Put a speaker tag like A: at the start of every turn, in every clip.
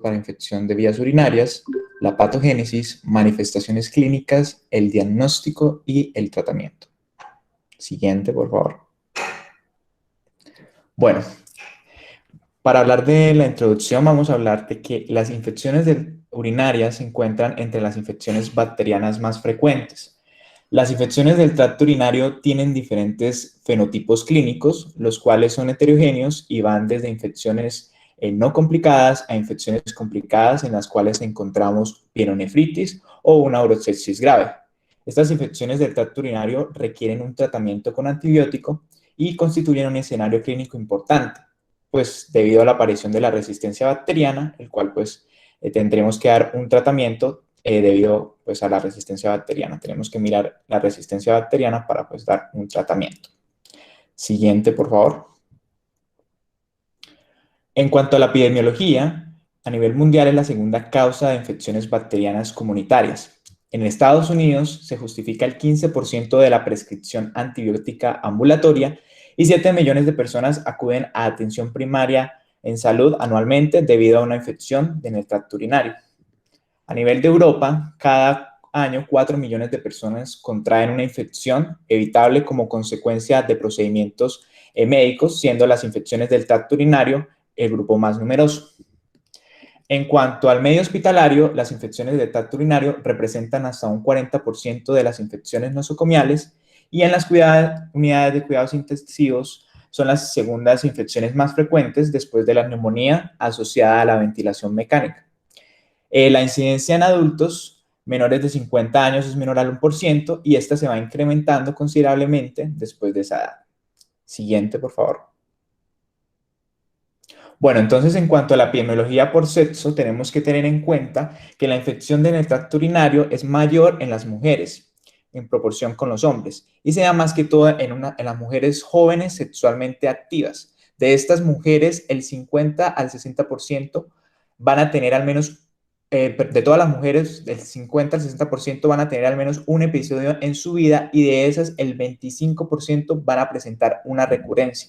A: para infección de vías urinarias, la patogénesis, manifestaciones clínicas, el diagnóstico y el tratamiento. Siguiente, por favor. Bueno, para hablar de la introducción, vamos a hablar de que las infecciones urinarias se encuentran entre las infecciones bacterianas más frecuentes. Las infecciones del tracto urinario tienen diferentes fenotipos clínicos, los cuales son heterogéneos y van desde infecciones no complicadas a infecciones complicadas en las cuales encontramos pielonefritis o una urosepsis grave. Estas infecciones del tracto urinario requieren un tratamiento con antibiótico y constituyen un escenario clínico importante, pues debido a la aparición de la resistencia bacteriana, el cual pues tendremos que dar un tratamiento debido pues a la resistencia bacteriana. Tenemos que mirar la resistencia bacteriana para pues dar un tratamiento. Siguiente, por favor. En cuanto a la epidemiología, a nivel mundial es la segunda causa de infecciones bacterianas comunitarias. En Estados Unidos se justifica el 15% de la prescripción antibiótica ambulatoria y 7 millones de personas acuden a atención primaria en salud anualmente debido a una infección en el tracto urinario. A nivel de Europa, cada año 4 millones de personas contraen una infección evitable como consecuencia de procedimientos médicos, siendo las infecciones del tracto urinario el grupo más numeroso. En cuanto al medio hospitalario, las infecciones del tracto urinario representan hasta un 40% de las infecciones nosocomiales y en las unidades de cuidados intensivos son las segundas infecciones más frecuentes después de la neumonía asociada a la ventilación mecánica. La incidencia en adultos menores de 50 años es menor al 1% y esta se va incrementando considerablemente después de esa edad. Siguiente, por favor. Bueno, entonces en cuanto a la epidemiología por sexo, tenemos que tener en cuenta que la infección del tracto urinario es mayor en las mujeres en proporción con los hombres y se da más que todo en las mujeres jóvenes sexualmente activas. De estas mujeres, el 50 al 60% van a tener al menos, de todas las mujeres, del 50 al 60% van a tener al menos un episodio en su vida y de esas el 25% van a presentar una recurrencia.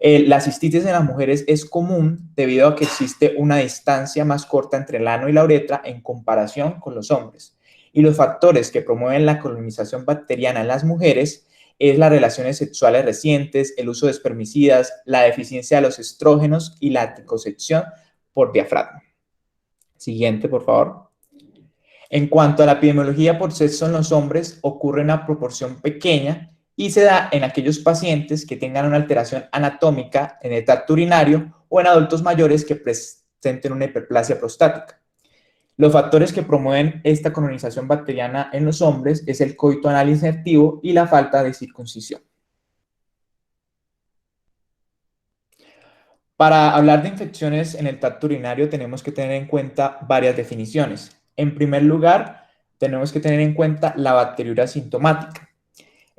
A: La cistitis en las mujeres es común debido a que existe una distancia más corta entre el ano y la uretra en comparación con los hombres. Y los factores que promueven la colonización bacteriana en las mujeres es las relaciones sexuales recientes, el uso de espermicidas, la deficiencia de los estrógenos y la anticoncepción por diafragma. Siguiente, por favor. En cuanto a la epidemiología por sexo en los hombres, ocurre una proporción pequeña y se da en aquellos pacientes que tengan una alteración anatómica en el tracto urinario o en adultos mayores que presenten una hiperplasia prostática. Los factores que promueven esta colonización bacteriana en los hombres es el coito anal insertivo y la falta de circuncisión. Para hablar de infecciones en el tracto urinario tenemos que tener en cuenta varias definiciones. En primer lugar, tenemos que tener en cuenta la bacteriuria sintomática.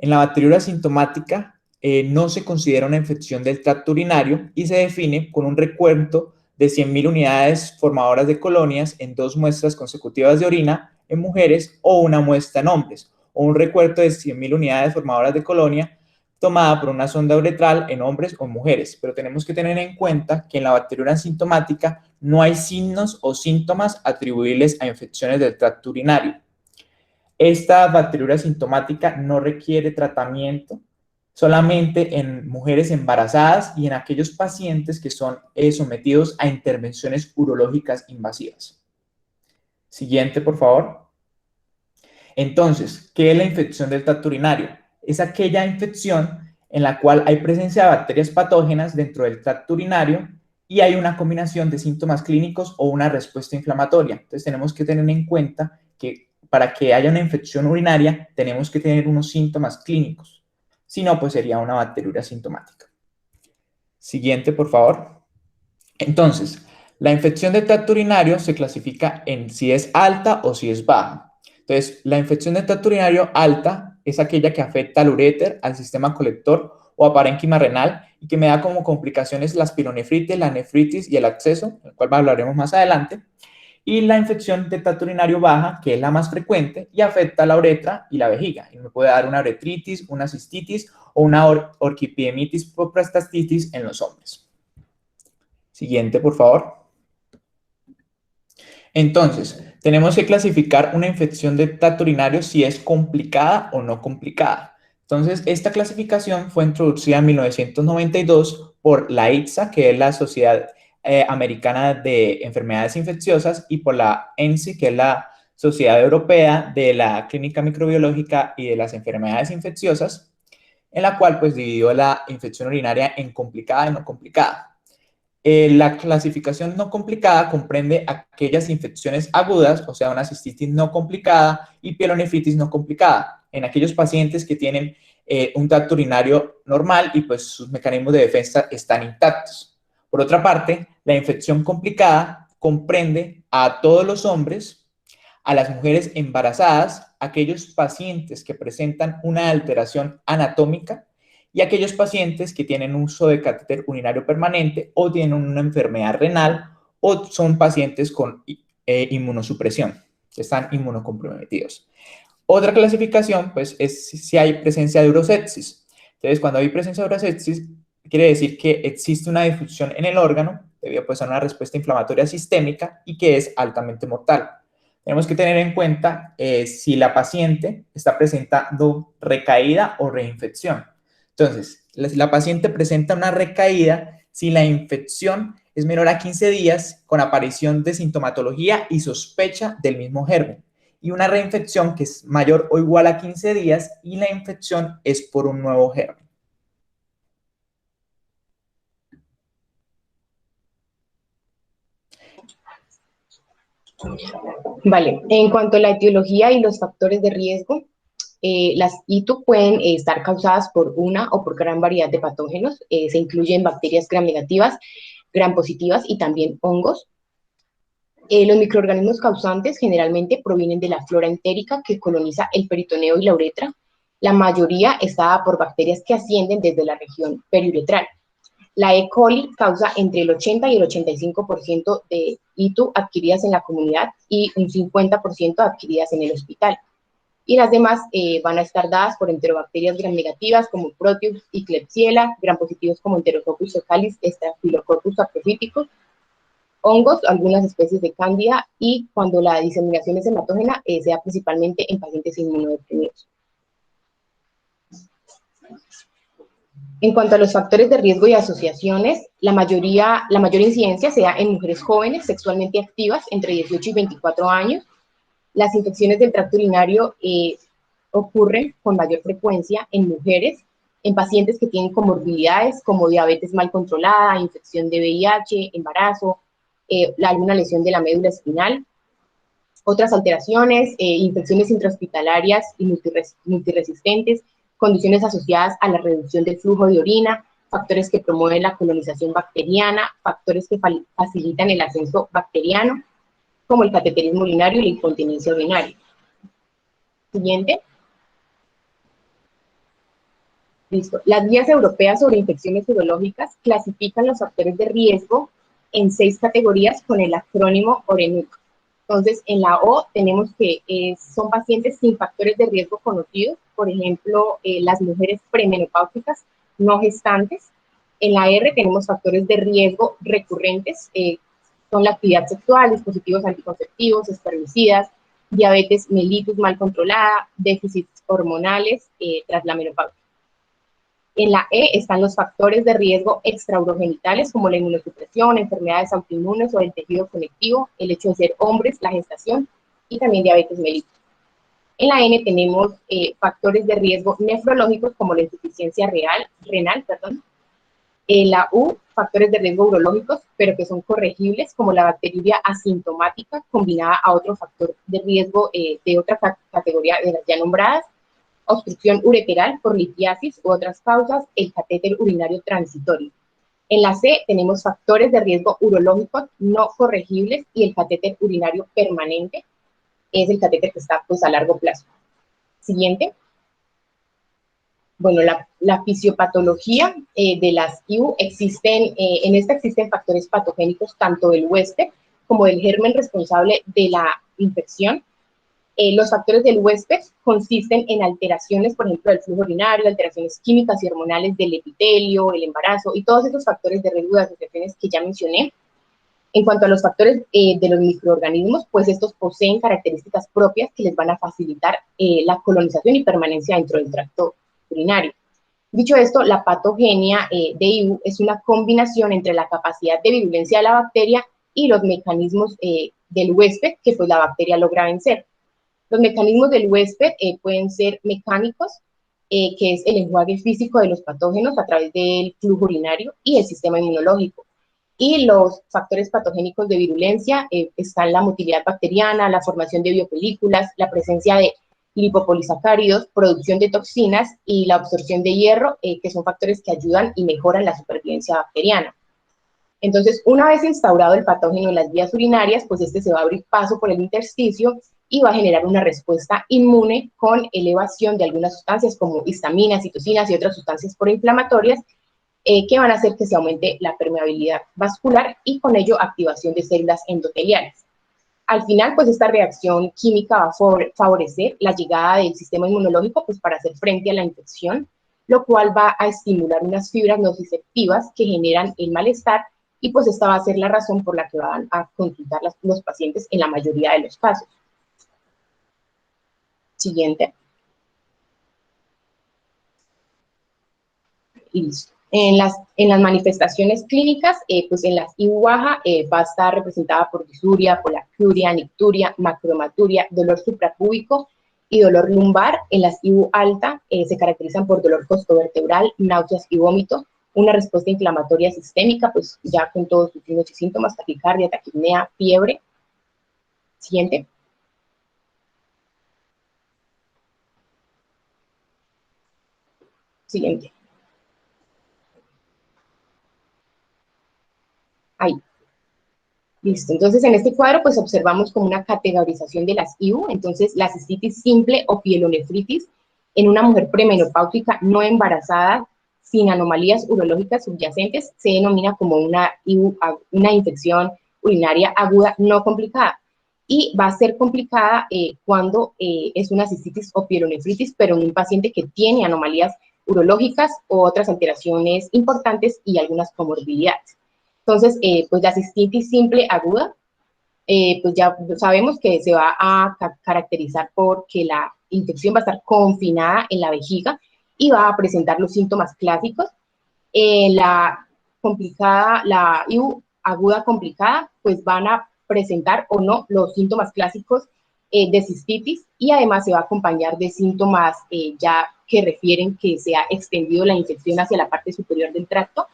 A: En la bacteriuria sintomática no se considera una infección del tracto urinario y se define con un recuento de 100.000 unidades formadoras de colonias en 2 muestras consecutivas de orina en mujeres o una muestra en hombres, o un recuento de 100.000 unidades formadoras de colonia tomada por una sonda uretral en hombres o mujeres. Pero tenemos que tener en cuenta que en la bacteriuria sintomática no hay signos o síntomas atribuibles a infecciones del tracto urinario. Esta bacteriuria sintomática no requiere tratamiento solamente en mujeres embarazadas y en aquellos pacientes que son sometidos a intervenciones urológicas invasivas. Siguiente, por favor. Entonces, ¿qué es la infección del tracto urinario? Es aquella infección en la cual hay presencia de bacterias patógenas dentro del tracto urinario y hay una combinación de síntomas clínicos o una respuesta inflamatoria. Entonces, tenemos que tener en cuenta que para que haya una infección urinaria tenemos que tener unos síntomas clínicos. Si no, pues sería una bacteriuria sintomática. Siguiente, por favor. Entonces, la infección del tracto urinario se clasifica en si es alta o si es baja. Entonces, la infección del tracto urinario alta es aquella que afecta al uréter, al sistema colector o a parénquima renal y que me da como complicaciones la pielonefritis, la nefritis y el absceso, del cual hablaremos más adelante. Y la infección del tracto urinario baja, que es la más frecuente y afecta a la uretra y la vejiga. Y me puede dar una uretritis, una cistitis o una orquiepidemitis por prostastitis en los hombres. Siguiente, por favor. Entonces, tenemos que clasificar una infección de tracto urinario si es complicada o no complicada. Entonces, esta clasificación fue introducida en 1992 por la ITSA, que es la Sociedad Americana de Enfermedades Infecciosas, y por la ENSI, que es la Sociedad Europea de la Clínica Microbiológica y de las Enfermedades Infecciosas, en la cual pues dividió la infección urinaria en complicada y no complicada. La clasificación no complicada comprende aquellas infecciones agudas, o sea, una cistitis no complicada y pielonefritis no complicada, en aquellos pacientes que tienen un tracto urinario normal y pues sus mecanismos de defensa están intactos. Por otra parte, la infección complicada comprende a todos los hombres, a las mujeres embarazadas, aquellos pacientes que presentan una alteración anatómica y aquellos pacientes que tienen uso de catéter urinario permanente o tienen una enfermedad renal o son pacientes con inmunosupresión, que están inmunocomprometidos. Otra clasificación, pues, es si hay presencia de urosepsis. Entonces, cuando hay presencia de urosepsis, quiere decir que existe una disfunción en el órgano debido pues, a una respuesta inflamatoria sistémica y que es altamente mortal. Tenemos que tener en cuenta si la paciente está presentando recaída o reinfección. Entonces, la paciente presenta una recaída si la infección es menor a 15 días con aparición de sintomatología y sospecha del mismo germen. Y una reinfección que es mayor o igual a 15 días y la infección es por un nuevo germen.
B: Vale, en cuanto a la etiología y los factores de riesgo, las ITU pueden estar causadas por una o por gran variedad de patógenos. Se incluyen bacterias gram negativas, gram positivas y también hongos. Los microorganismos causantes generalmente provienen de la flora entérica que coloniza el peritoneo y la uretra. La mayoría está dada por bacterias que ascienden desde la región periuretral. La E. coli causa entre el 80 y el 85% de ITU adquiridas en la comunidad y un 50% adquiridas en el hospital. Y las demás van a estar dadas por enterobacterias gram negativas como Proteus y Klebsiella, gram positivos como Enterococcus faecalis, Staphylococcus saprophyticus, hongos, algunas especies de cándida, y cuando la diseminación es hematógena, sea principalmente en pacientes inmunodeprimidos. En cuanto a los factores de riesgo y asociaciones, la mayor incidencia se da en mujeres jóvenes sexualmente activas entre 18 y 24 años. Las infecciones del tracto urinario ocurren con mayor frecuencia en mujeres, en pacientes que tienen comorbilidades como diabetes mal controlada, infección de VIH, embarazo, alguna lesión de la médula espinal. Otras alteraciones, infecciones intrahospitalarias y multiresistentes, condiciones asociadas a la reducción del flujo de orina, factores que promueven la colonización bacteriana, factores que facilitan el ascenso bacteriano, como el cateterismo urinario y la incontinencia urinaria. Siguiente. Listo. Las guías europeas sobre infecciones urológicas clasifican los factores de riesgo en 6 categorías con el acrónimo ORENUC. Entonces, en la O tenemos que son pacientes sin factores de riesgo conocidos, por ejemplo, las mujeres premenopáusicas no gestantes. En la R tenemos factores de riesgo recurrentes, son la actividad sexual, dispositivos anticonceptivos, espermicidas, diabetes mellitus mal controlada, déficits hormonales tras la menopausia. En la E están los factores de riesgo extraurogenitales como la inmunosupresión, enfermedades autoinmunes o el tejido conectivo, el hecho de ser hombres, la gestación y también diabetes mellitus. En la N tenemos factores de riesgo nefrológicos como la insuficiencia renal. En la U, factores de riesgo urológicos, pero que son corregibles, como la bacteriuria asintomática combinada a otro factor de riesgo de otra categoría de las ya nombradas, obstrucción ureteral por litiasis u otras causas, el catéter urinario transitorio. En la C tenemos factores de riesgo urológicos no corregibles y el catéter urinario permanente es el catéter que está pues a largo plazo. Siguiente. Bueno, la fisiopatología de las IU en esta existen factores patogénicos tanto del huésped como del germen responsable de la infección. Los factores del huésped consisten en alteraciones, por ejemplo, del flujo urinario, alteraciones químicas y hormonales del epitelio, el embarazo y todos esos factores de riesgo de asociaciones que ya mencioné. En cuanto a los factores de los microorganismos, pues estos poseen características propias que les van a facilitar la colonización y permanencia dentro del tracto urinario. Dicho esto, la patogenia de IBU es una combinación entre la capacidad de virulencia de la bacteria y los mecanismos del huésped que pues la bacteria logra vencer. Los mecanismos del huésped pueden ser mecánicos, que es el enjuague físico de los patógenos a través del flujo urinario y el sistema inmunológico. Y los factores patogénicos de virulencia están la motilidad bacteriana, la formación de biopelículas, la presencia de lipopolisacáridos, producción de toxinas y la absorción de hierro, que son factores que ayudan y mejoran la supervivencia bacteriana. Entonces, una vez instaurado el patógeno en las vías urinarias, pues este se va a abrir paso por el intersticio y va a generar una respuesta inmune con elevación de algunas sustancias como histaminas, citocinas y otras sustancias proinflamatorias que van a hacer que se aumente la permeabilidad vascular y con ello activación de células endoteliales. Al final, pues esta reacción química va a favorecer la llegada del sistema inmunológico pues, para hacer frente a la infección, lo cual va a estimular unas fibras nociceptivas que generan el malestar y pues esta va a ser la razón por la que van a consultar los pacientes en la mayoría de los casos. Siguiente. Listo. En las manifestaciones clínicas, pues en las IBU baja va a estar representada por disuria, polacuria, nicturia, macromaturia, dolor suprapúbico y dolor lumbar. En las IBU alta se caracterizan por dolor costovertebral, náuseas y vómito, una respuesta inflamatoria sistémica, pues ya con todos sus signos y síntomas, taquicardia, taquipnea, fiebre. Siguiente. Siguiente. Ahí. Listo, entonces en este cuadro pues observamos como una categorización de las IBU, entonces la cistitis simple o pielonefritis en una mujer premenopáusica no embarazada sin anomalías urológicas subyacentes se denomina como una IBU, una infección urinaria aguda no complicada y va a ser complicada cuando es una cistitis o pielonefritis pero en un paciente que tiene anomalías urológicas o otras alteraciones importantes y algunas comorbilidades. Entonces, pues la cistitis simple aguda, pues ya sabemos que se va a caracterizar porque la infección va a estar confinada en la vejiga y va a presentar los síntomas clásicos. La complicada, la IU aguda complicada, pues van a presentar o no los síntomas clásicos de cistitis y además se va a acompañar de síntomas ya que refieren que se ha extendido la infección hacia la parte superior del tracto,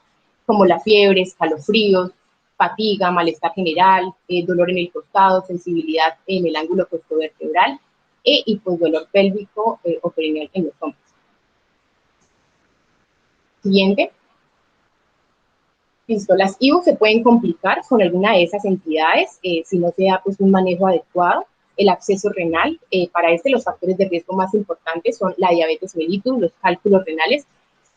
B: como la fiebre, escalofríos, fatiga, malestar general, dolor en el costado, sensibilidad en el ángulo costovertebral y pues dolor pélvico o perineal en los hombros. Siguiente. Listo, las IBU se pueden complicar con alguna de esas entidades si no se da pues, un manejo adecuado. El absceso renal, para los factores de riesgo más importantes son la diabetes mellitus, los cálculos renales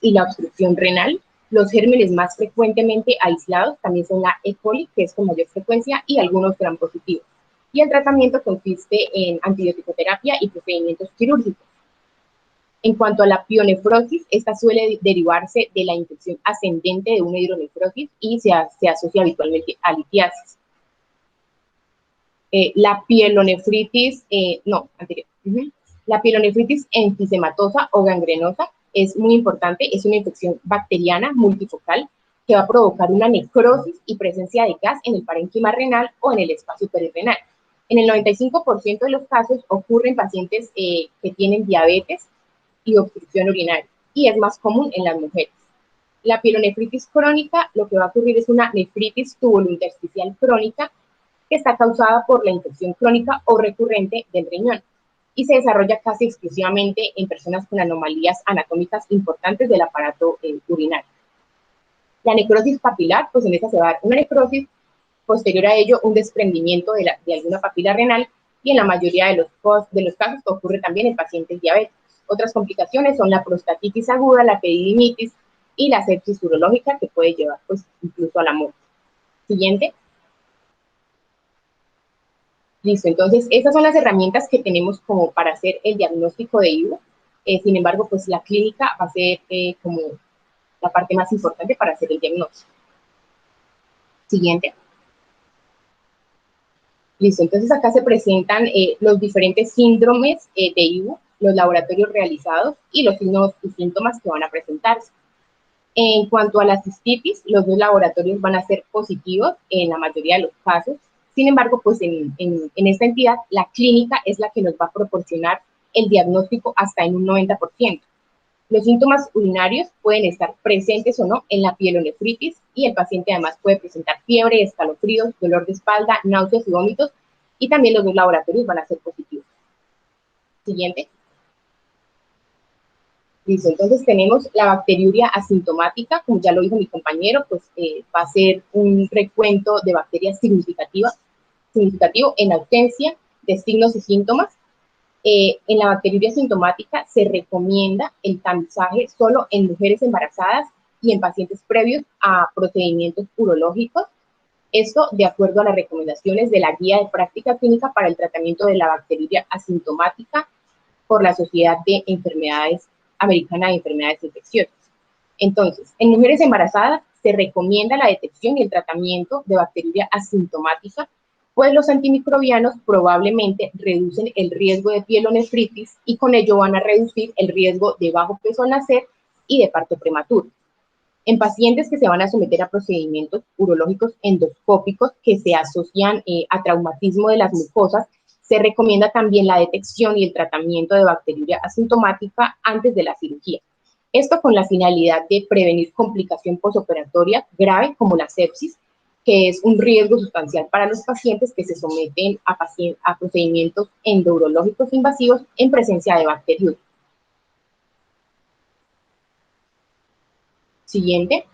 B: y la obstrucción renal. Los gérmenes más frecuentemente aislados también son la E. coli, que es con mayor frecuencia, y algunos gram positivos. Y el tratamiento consiste en antibiótico-terapia y procedimientos quirúrgicos. En cuanto a la pionefrosis, esta suele derivarse de la infección ascendente de una hidronefrosis y se asocia habitualmente a litiasis. La pielonefritis, la pielonefritis enfisematosa o gangrenosa es muy importante, es una infección bacteriana multifocal que va a provocar una necrosis y presencia de gas en el parénquima renal o en el espacio perirenal. En el 95% de los casos ocurre en pacientes que tienen diabetes y obstrucción urinaria, y es más común en las mujeres. La pielonefritis crónica, lo que va a ocurrir es una nefritis tubulointersticial crónica que está causada por la infección crónica o recurrente del riñón y se desarrolla casi exclusivamente en personas con anomalías anatómicas importantes del aparato urinario. La necrosis papilar, pues en esta se va a dar una necrosis, posterior a ello un desprendimiento de alguna papila renal y en la mayoría de los casos ocurre también en pacientes diabéticos. Otras complicaciones son la prostatitis aguda, la peritonitis y la sepsis urológica que puede llevar pues incluso a la muerte. Siguiente. Listo, entonces esas son las herramientas que tenemos como para hacer el diagnóstico de IBU. Sin embargo, pues la clínica va a ser como la parte más importante para hacer el diagnóstico. Siguiente. Listo, entonces acá se presentan los diferentes síndromes de IVU, los laboratorios realizados y los signos y síntomas que van a presentarse. En cuanto a la cistitis, los dos laboratorios van a ser positivos en la mayoría de los casos. Sin embargo, pues en esta entidad, la clínica es la que nos va a proporcionar el diagnóstico hasta en un 90%. Los síntomas urinarios pueden estar presentes o no en la pielonefritis y el paciente además puede presentar fiebre, escalofríos, dolor de espalda, náuseas y vómitos, y también los dos laboratorios van a ser positivos. Siguiente. Listo, entonces tenemos la bacteriuria asintomática, como ya lo dijo mi compañero, pues va a ser un recuento de bacterias significativo en ausencia de signos y síntomas. En la bacteriuria asintomática se recomienda el tamizaje solo en mujeres embarazadas y en pacientes previos a procedimientos urológicos. Esto de acuerdo a las recomendaciones de la Guía de Práctica Clínica para el Tratamiento de la Bacteriuria Asintomática por la Sociedad de Enfermedades Americana de Enfermedades Infecciosas. Entonces, en mujeres embarazadas se recomienda la detección y el tratamiento de bacteriuria asintomática, pues los antimicrobianos probablemente reducen el riesgo de pielonefritis y con ello van a reducir el riesgo de bajo peso al nacer y de parto prematuro. En pacientes que se van a someter a procedimientos urológicos endoscópicos que se asocian a traumatismo de las mucosas, se recomienda también la detección y el tratamiento de bacteriuria asintomática antes de la cirugía. Esto con la finalidad de prevenir complicación postoperatoria grave como la sepsis, que es un riesgo sustancial para los pacientes que se someten a procedimientos endourológicos invasivos en presencia de bacteriuria. Siguiente.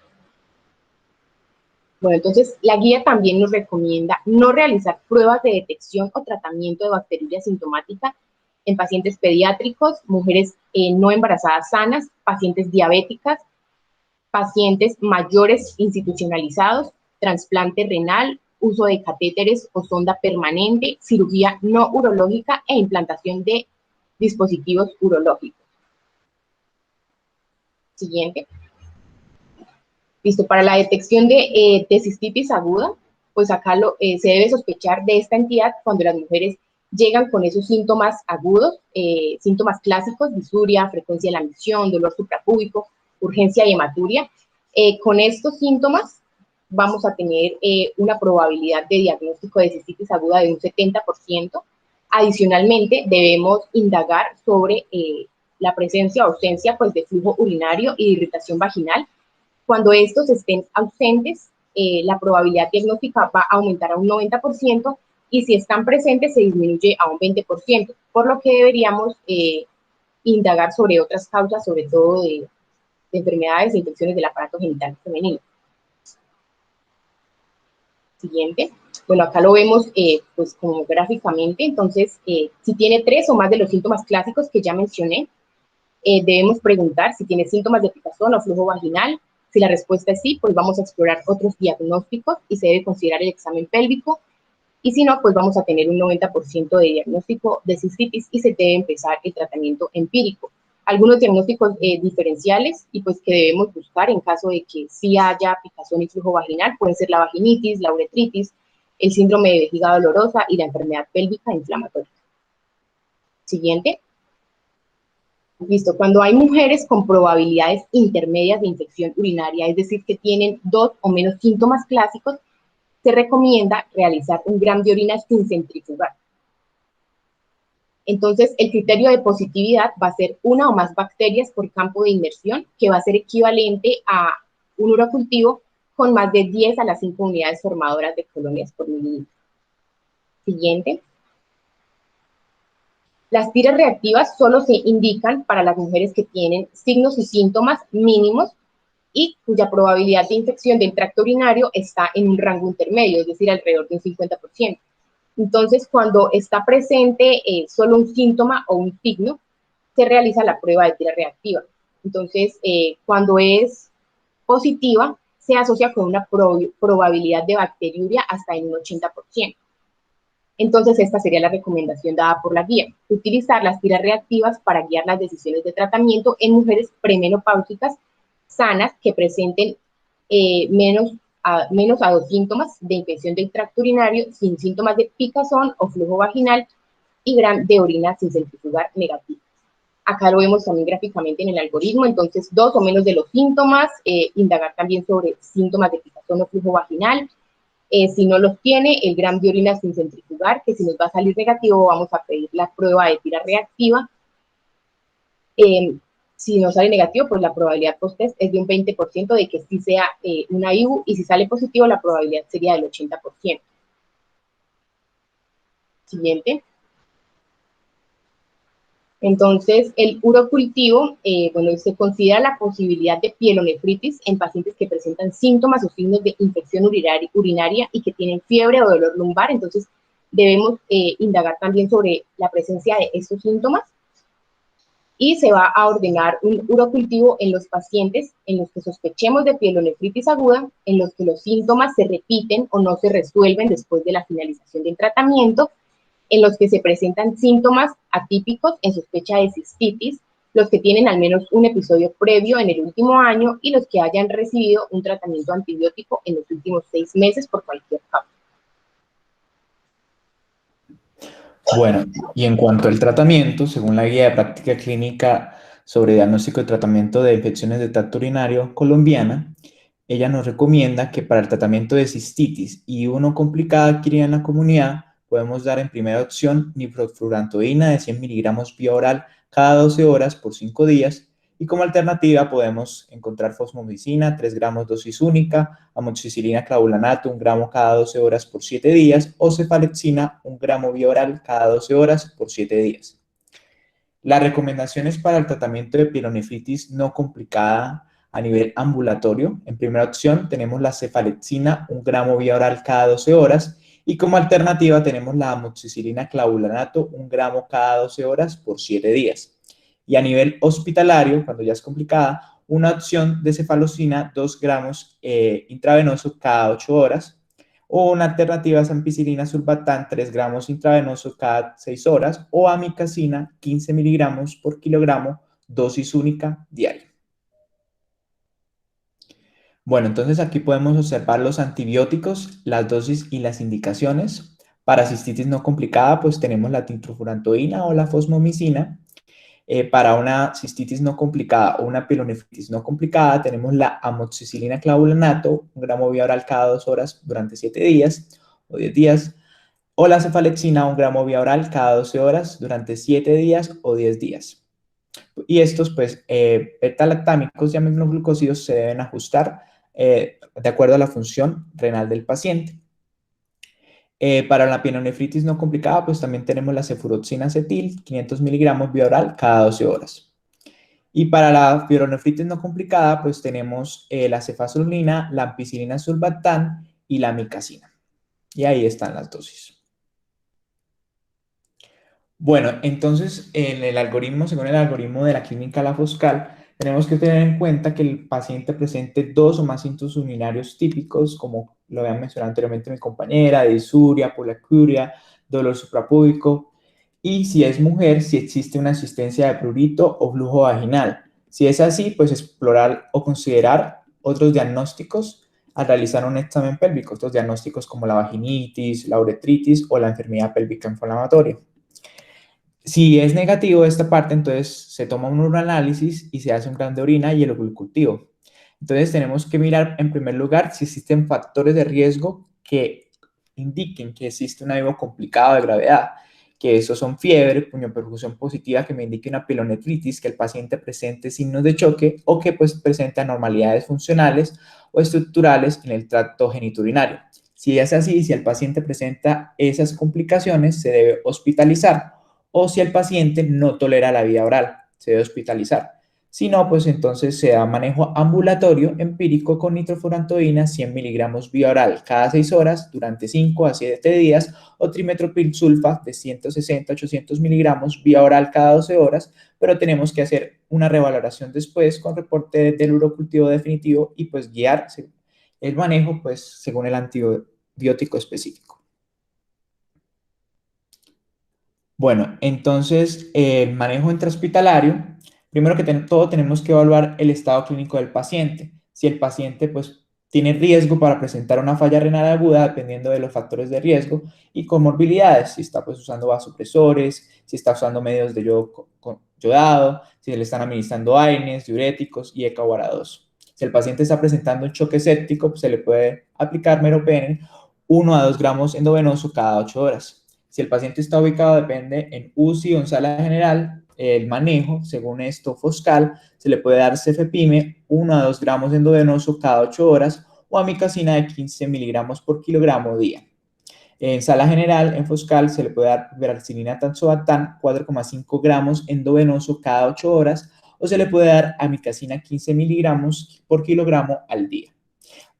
B: Bueno, entonces la guía también nos recomienda no realizar pruebas de detección o tratamiento de bacteriuria asintomática en pacientes pediátricos, mujeres no embarazadas sanas, pacientes diabéticas, pacientes mayores institucionalizados, trasplante renal, uso de catéteres o sonda permanente, cirugía no urológica e implantación de dispositivos urológicos. Siguiente. Listo, para la detección de cistitis aguda, pues acá se debe sospechar de esta entidad cuando las mujeres llegan con esos síntomas agudos, síntomas clásicos, disuria, frecuencia de la misión, dolor suprapúbico, urgencia y hematuria. Con estos síntomas vamos a tener una probabilidad de diagnóstico de cistitis aguda de un 70%. Adicionalmente, debemos indagar sobre la presencia o ausencia pues, de flujo urinario y de irritación vaginal. Cuando estos estén ausentes, la probabilidad diagnóstica va a aumentar a un 90% y si están presentes se disminuye a un 20%, por lo que deberíamos indagar sobre otras causas, sobre todo de enfermedades e infecciones del aparato genital femenino. Siguiente. Bueno, acá lo vemos pues como gráficamente, entonces si tiene 3 o más de los síntomas clásicos que ya mencioné, debemos preguntar si tiene síntomas de picazón o flujo vaginal. Si la respuesta es sí, pues vamos a explorar otros diagnósticos y se debe considerar el examen pélvico. Y si no, pues vamos a tener un 90% de diagnóstico de cistitis y se debe empezar el tratamiento empírico. Algunos diagnósticos diferenciales y pues que debemos buscar en caso de que sí haya picazón y flujo vaginal pueden ser la vaginitis, la uretritis, el síndrome de vejiga dolorosa y la enfermedad pélvica inflamatoria. Siguiente. Listo, cuando hay mujeres con probabilidades intermedias de infección urinaria, es decir, que tienen 2 o menos síntomas clásicos, se recomienda realizar un gram de orina sin centrifugar. Entonces, el criterio de positividad va a ser 1 o más bacterias por campo de inmersión, que va a ser equivalente a un urocultivo con más de 10 a las 5 unidades formadoras de colonias por mililitro. Siguiente. Las tiras reactivas solo se indican para las mujeres que tienen signos y síntomas mínimos y cuya probabilidad de infección del tracto urinario está en un rango intermedio, es decir, alrededor de un 50%. Entonces, cuando está presente solo un síntoma o un signo, se realiza la prueba de tira reactiva. Entonces, cuando es positiva, se asocia con una probabilidad de bacteriuria hasta en un 80%. Entonces, esta sería la recomendación dada por la guía, utilizar las tiras reactivas para guiar las decisiones de tratamiento en mujeres premenopáusicas sanas que presenten menos menos a 2 síntomas de infección del tracto urinario sin síntomas de picazón o flujo vaginal y gram de orina sin centrifugar negativo. Acá lo vemos también gráficamente en el algoritmo, entonces 2 o menos de los síntomas, indagar también sobre síntomas de picazón o flujo vaginal. Si no los tiene, el gram de orina sin centrifugar, que si nos va a salir negativo vamos a pedir la prueba de tira reactiva. Si no sale negativo, pues la probabilidad post-test es de un 20% de que sí sea una IU, y si sale positivo, la probabilidad sería del 80%. Siguiente. Entonces, el urocultivo, bueno, se considera la posibilidad de pielonefritis en pacientes que presentan síntomas o signos de infección urinaria y que tienen fiebre o dolor lumbar. Entonces, debemos indagar también sobre la presencia de estos síntomas, y se va a ordenar un urocultivo en los pacientes en los que sospechemos de pielonefritis aguda, en los que los síntomas se repiten o no se resuelven después de la finalización del tratamiento, en los que se presentan síntomas atípicos en sospecha de cistitis, los que tienen al menos un episodio previo en el último año y los que hayan recibido un tratamiento antibiótico en los últimos 6 meses por cualquier causa.
A: Bueno, y en cuanto al tratamiento, según la Guía de Práctica Clínica sobre Diagnóstico y Tratamiento de Infecciones de Tracto Urinario colombiana, ella nos recomienda que para el tratamiento de cistitis y uno complicada adquirida en la comunidad, podemos dar en primera opción nitrofurantoína de 100 miligramos vía oral cada 12 horas por 5 días, y como alternativa podemos encontrar fosfomicina, 3 gramos dosis única, amoxicilina clavulanato, 1 gramo cada 12 horas por 7 días, o cefalexina, 1 gramo vía oral cada 12 horas por 7 días. Las recomendaciones para el tratamiento de pielonefritis no complicada a nivel ambulatorio: en primera opción tenemos la cefalexina, 1 gramo vía oral cada 12 horas, y como alternativa tenemos la amoxicilina clavulanato, 1 gramo cada 12 horas por 7 días. Y a nivel hospitalario, cuando ya es complicada, una opción de cefalocina, 2 gramos intravenoso cada 8 horas, o una alternativa es ampicilina sulfatán, 3 gramos intravenoso cada 6 horas, o amicacina, 15 miligramos por kilogramo, dosis única diaria. Bueno, entonces aquí podemos observar los antibióticos, las dosis y las indicaciones. Para cistitis no complicada, pues tenemos la nitrofurantoína o la fosfomicina. Para una cistitis no complicada o una pielonefritis no complicada, tenemos la amoxicilina clavulanato, 1 gramo vía oral cada 2 horas durante 7 días o 10 días, o la cefalexina, 1 gramo vía oral cada 12 horas durante 7 días o 10 días. Y estos, pues, beta-lactámicos y aminoglucósidos se deben ajustar de acuerdo a la función renal del paciente. Para la pielonefritis no complicada, pues también tenemos la cefuroxina acetil, 500 miligramos vía oral cada 12 horas. Y para la pielonefritis no complicada, pues tenemos la cefazolina, la ampicilina sulfatán y la amicacina. Y ahí están las dosis. Bueno, entonces en el algoritmo, según el algoritmo de la clínica La Foscal, tenemos que tener en cuenta que el paciente presente 2 o más síntomas urinarios típicos, como lo había mencionado anteriormente mi compañera: disuria, poliacuria, dolor suprapúbico, y si es mujer, si existe una existencia de prurito o flujo vaginal. Si es así, pues explorar o considerar otros diagnósticos al realizar un examen pélvico, otros diagnósticos como la vaginitis, la uretritis o la enfermedad pélvica inflamatoria. Si es negativo esta parte, entonces se toma un uroanálisis y se hace un gram de orina y el ovocultivo. Entonces tenemos que mirar en primer lugar si existen factores de riesgo que indiquen que existe un AIVO complicado de gravedad, que esos son fiebre, punioperfusión positiva que me indique una pielonefritis, que el paciente presente signos de choque o que pues presente anormalidades funcionales o estructurales en el tracto genitourinario. Si es así, si el paciente presenta esas complicaciones, se debe hospitalizar. O si el paciente no tolera la vía oral, se debe hospitalizar. Si no, pues entonces se da manejo ambulatorio empírico con nitrofurantoína, 100 miligramos vía oral cada 6 horas durante 5 a 7 días, o trimetoprim sulfa de 160 a 800 miligramos vía oral cada 12 horas, pero tenemos que hacer una revaloración después con reporte del urocultivo definitivo y pues guiar el manejo pues según el antibiótico específico. Bueno, entonces el manejo intrahospitalario, primero que todo tenemos que evaluar el estado clínico del paciente. Si el paciente pues tiene riesgo para presentar una falla renal aguda dependiendo de los factores de riesgo y comorbilidades, si está pues usando vasopresores, si está usando medios de yodado, si le están administrando AINES, diuréticos y EKA-OARA2. Si el paciente está presentando un choque séptico, pues se le puede aplicar meropenem 1 a 2 gramos endovenoso cada 8 horas. Si el paciente está ubicado, depende en UCI o en sala general, el manejo, según esto, Foscal, se le puede dar cefepime 1 a 2 gramos endovenoso cada 8 horas o amicacina de 15 miligramos por kilogramo día. En sala general, en Foscal, se le puede dar veracilina tanzobactam 4,5 gramos endovenoso cada 8 horas o se le puede dar amicacina 15 miligramos por kilogramo al día.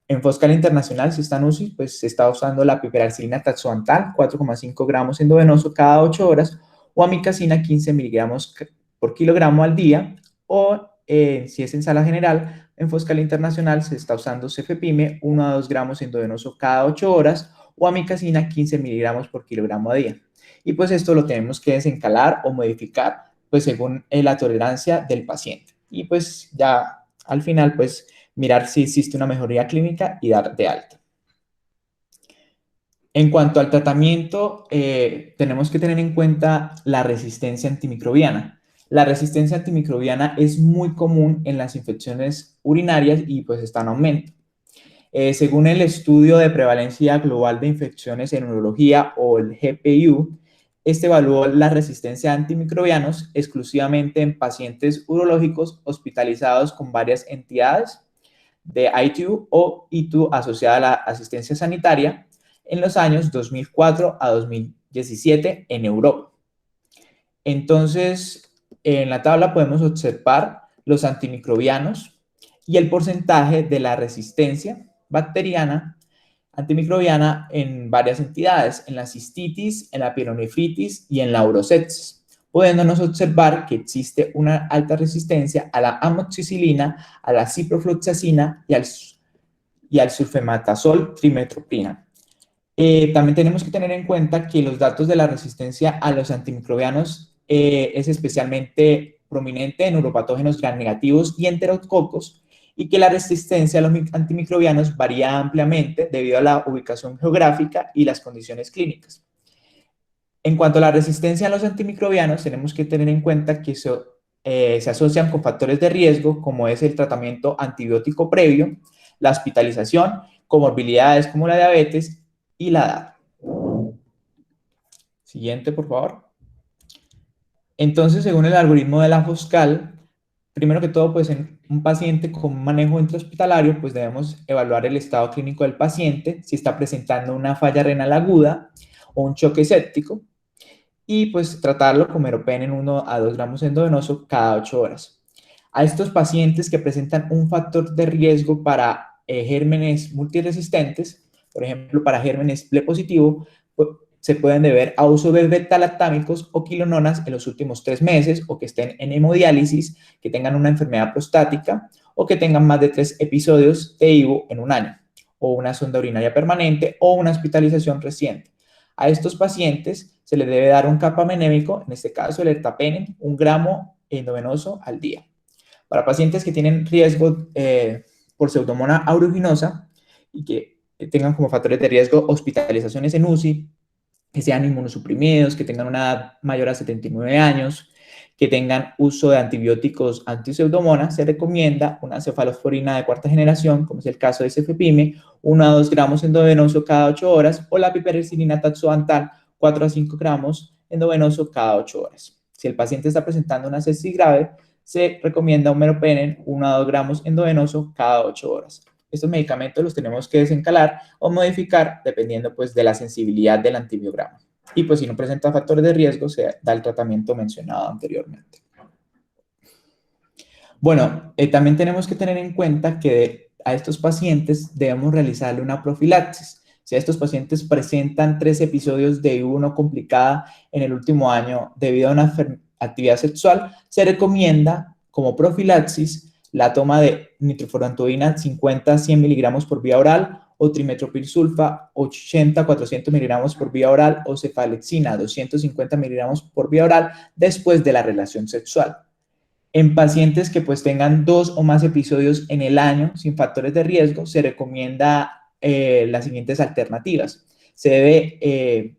A: En Foscal Internacional, si está en UCI, pues se está usando la piperacilina taxoantal, 4,5 gramos endovenoso cada 8 horas, o amicacina 15 miligramos por kilogramo al día, o si es en sala general, en Foscal Internacional se está usando cefepime, 1 a 2 gramos endovenoso cada 8 horas, o amicacina 15 miligramos por kilogramo a día. Y pues esto lo tenemos que desencalar o modificar, pues según la tolerancia del paciente. Y pues ya al final, pues mirar si existe una mejoría clínica y dar de alta. En cuanto al tratamiento, tenemos que tener en cuenta la resistencia antimicrobiana. La resistencia antimicrobiana es muy común en las infecciones urinarias y pues está en aumento. Según el estudio de prevalencia global de infecciones en urología o el GPU, este evaluó la resistencia a antimicrobianos exclusivamente en pacientes urológicos hospitalizados con varias entidades de ITU o ITU asociada a la asistencia sanitaria en los años 2004 a 2017 en Europa. Entonces, en la tabla podemos observar los antimicrobianos y el porcentaje de la resistencia bacteriana antimicrobiana en varias entidades, en la cistitis, en la pielonefritis y en la urosepsis, pudiéndonos observar que existe una alta resistencia a la amoxicilina, a la ciprofloxacina y al sulfametazol trimetoprim. También tenemos que tener en cuenta que los datos de la resistencia a los antimicrobianos es especialmente prominente en uropatógenos gram negativos y enterococos, y que la resistencia a los antimicrobianos varía ampliamente debido a la ubicación geográfica y las condiciones clínicas. En cuanto a la resistencia a los antimicrobianos, tenemos que tener en cuenta que se asocian con factores de riesgo, como es el tratamiento antibiótico previo, la hospitalización, comorbilidades como la diabetes y la edad. Siguiente, por favor. Entonces, según el algoritmo de la Foscal, primero que todo, pues en un paciente con manejo intrahospitalario, pues debemos evaluar el estado clínico del paciente, si está presentando una falla renal aguda o un choque séptico, y pues tratarlo con meropenem 1 a 2 gramos endovenoso cada 8 horas. A estos pacientes que presentan un factor de riesgo para gérmenes multiresistentes, por ejemplo, para gérmenes ple positivo, pues, se pueden deber a uso de beta-lactámicos o quilononas en los últimos 3 meses, o que estén en hemodiálisis, que tengan una enfermedad prostática, o que tengan más de 3 episodios de IVO en un año, o una sonda urinaria permanente, o una hospitalización reciente. A estos pacientes se les debe dar un capamenémico, en este caso el ertapenem, 1 gramo endovenoso al día. Para pacientes que tienen riesgo por Pseudomonas aeruginosa y que tengan como factores de riesgo hospitalizaciones en UCI, que sean inmunosuprimidos, que tengan una edad mayor a 79 años, que tengan uso de antibióticos anti-Pseudomonas, se recomienda una cefalosporina de cuarta generación, como es el caso de cefepime, 1 a 2 gramos endovenoso cada 8 horas, o la piperacilina taxoantal, 4 a 5 gramos endovenoso cada 8 horas. Si el paciente está presentando una sepsis grave, se recomienda un meropenem 1 a 2 gramos endovenoso cada 8 horas. Estos medicamentos los tenemos que desencalar o modificar dependiendo pues de la sensibilidad del antibiograma. Y pues si no presenta factores de riesgo, se da el tratamiento mencionado anteriormente. Bueno, también tenemos que tener en cuenta que a estos pacientes debemos realizarle una profilaxis. Si estos pacientes presentan 3 episodios de IVO no complicada en el último año debido a una actividad sexual, se recomienda como profilaxis la toma de nitrofurantoína 50-100 miligramos por vía oral, o trimetoprim sulfa 80-400 miligramos por vía oral, o cefalexina 250 miligramos por vía oral después de la relación sexual. En pacientes que pues tengan 2 o más episodios en el año sin factores de riesgo, se recomienda las siguientes alternativas. Se debe